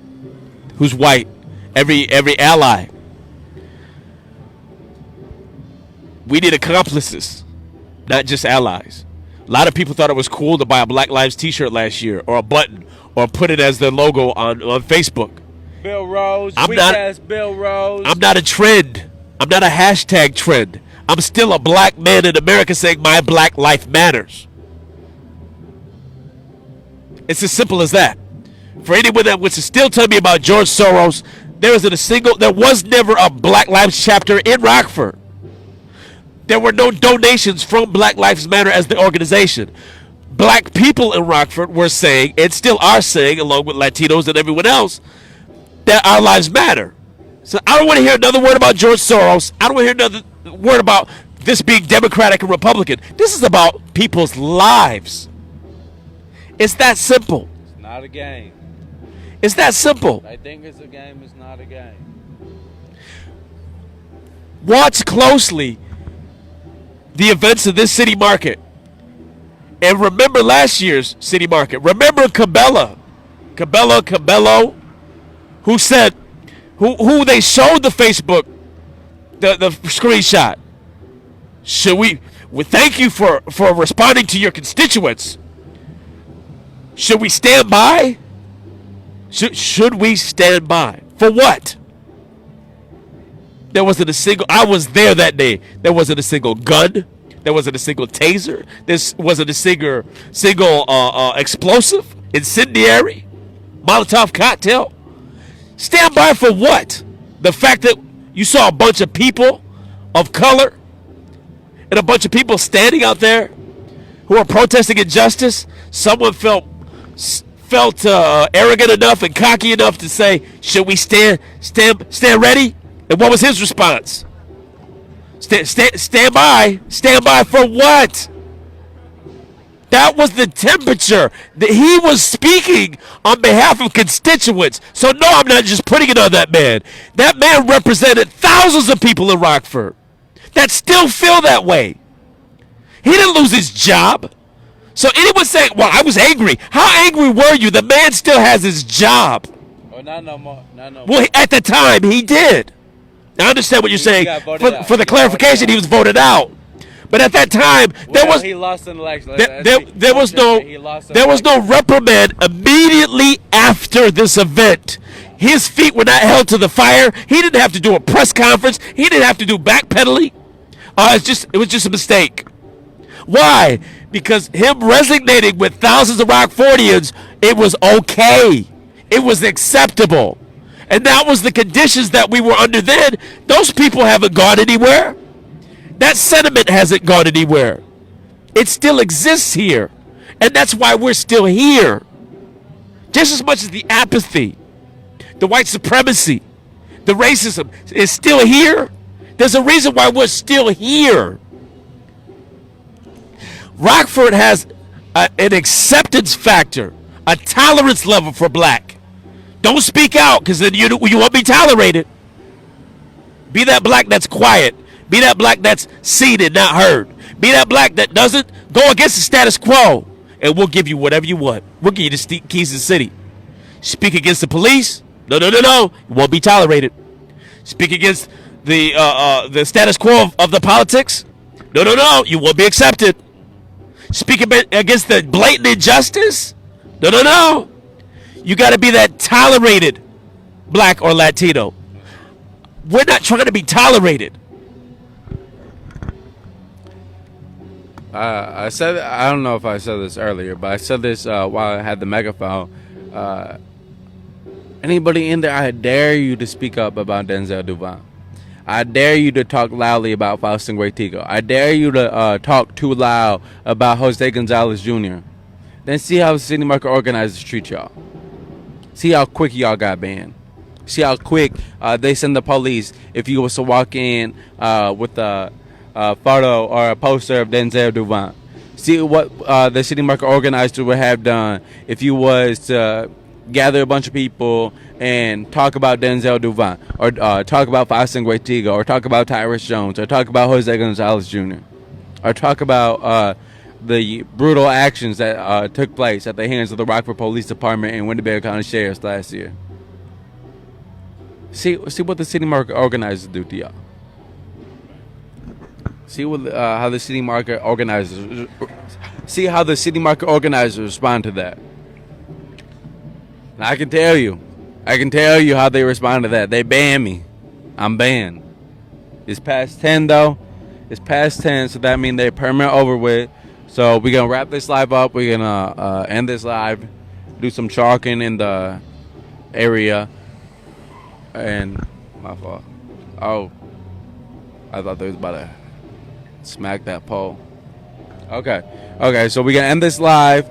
who's white, every ally. We need accomplices, not just allies. A lot of people thought it was cool to buy a Black Lives t-shirt last year, or a button, or put it as their logo on Facebook. Bill Rose, Bill Rose. I'm not a trend. I'm not a hashtag trend. I'm still a black man in America saying my black life matters. It's as simple as that. For anyone that wants to still tell me about George Soros, There was never a Black Lives chapter in Rockford. There were no donations from Black Lives Matter as the organization. Black people in Rockford were saying, and still are saying, along with Latinos and everyone else, that our lives matter. So I don't want to hear another word about George Soros. I don't want to hear another word about this being Democratic and Republican. This is about people's lives. It's that simple. It's not a game. It's that simple. I think it's a game. It's not a game. Watch closely the events of this city market. And remember last year's city market. Remember Cabello, who said, who they showed the Facebook, the screenshot. Should we thank you for responding to your constituents. Should we stand by? Should we stand by? For what? There wasn't a single, I was there that day. There wasn't a single gun. There wasn't a single taser. There wasn't a single explosive, incendiary, Molotov cocktail. Stand by for what? The fact that you saw a bunch of people of color and a bunch of people standing out there who are protesting injustice. Someone felt arrogant enough and cocky enough to say, "Should we stand ready?" And what was his response? Stand by. Stand by for what? That was the temperature. That he was speaking on behalf of constituents. So no, I'm not just putting it on that man. That man represented thousands of people in Rockford that still feel that way. He didn't lose his job. So anyone saying, "Well, I was angry." How angry were you? The man still has his job. Oh, not no more. Not no more. Well, at the time, he did. I understand what you're saying. For the clarification, he was voted out. But at that time, he lost an election. There was no reprimand immedately after this event. His feet were not held to the fire. He didn't have to do a press conference. He didn't have to do backpedaling. It was just a mistake. Why? Because him resonating with thousands of Rockfordians, it was okay. It was acceptable. And that was the conditions that we were under then. Those people haven't gone anywhere. That sentiment hasn't gone anywhere. It still exists here. And that's why we're still here. Just as much as the apathy, the white supremacy, the racism is still here, there's a reason why we're still here. Rockford has an acceptance factor, a tolerance level for black. Don't speak out, because then you won't be tolerated. Be that black that's quiet. Be that black that's seen and not heard. Be that black that doesn't go against the status quo. And we'll give you whatever you want. We'll give you the keys to the city. Speak against the police? No. You won't be tolerated. Speak against the status quo of the politics? No. You won't be accepted. Speak against the blatant injustice? No. You got to be that tolerated black or Latino. We're not trying to be tolerated. I don't know if I said this earlier, but I said this while I had the megaphone. Anybody in there, I dare you to speak up about Denzel Duvall. I dare you to talk loudly about Faustin Guetico. I dare you to talk too loud about Jose Gonzalez Jr. Then see how the city market organizers treat y'all. See how quick y'all got banned. See how quick they send the police if you was to walk in with a photo or a poster of Denzel Duvall. See what the city market organizer would have done if you was to gather a bunch of people and talk about Denzel Duvall, or talk about Faustin Guetico, or talk about Tyrus Jones, or talk about Jose Gonzalez Jr., or talk about the brutal actions that took place at the hands of the Rockford Police Department and Winnebago County Sheriffs last year. See what the city market organizers do to y'all. See what how the city market organizers. See how the city market organizers respond to that. And I can tell you how they respond to that. They ban me. I'm banned. It's past 10 though. It's past 10, so that means they're permanent over with. So we're gonna wrap this live up. We're gonna end this live, do some chalking in the area, And my fault. Oh, I thought they was about to smack that pole. Okay. So we gonna end this live.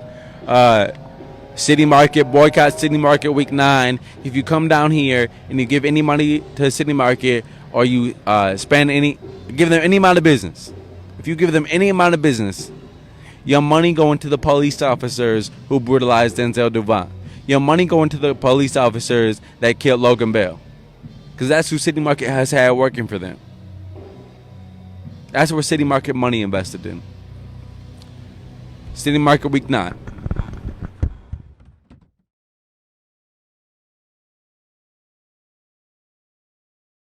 City Market, boycott City Market week 9. If you come down here and you give any money to City Market, or you give them any amount of business. If you give them any amount of business, your money going to the police officers who brutalized Denzel Duvant. Your money going to the police officers that killed Logan Bell. Because that's who City Market has had working for them. That's where City Market money invested in. City Market week 9.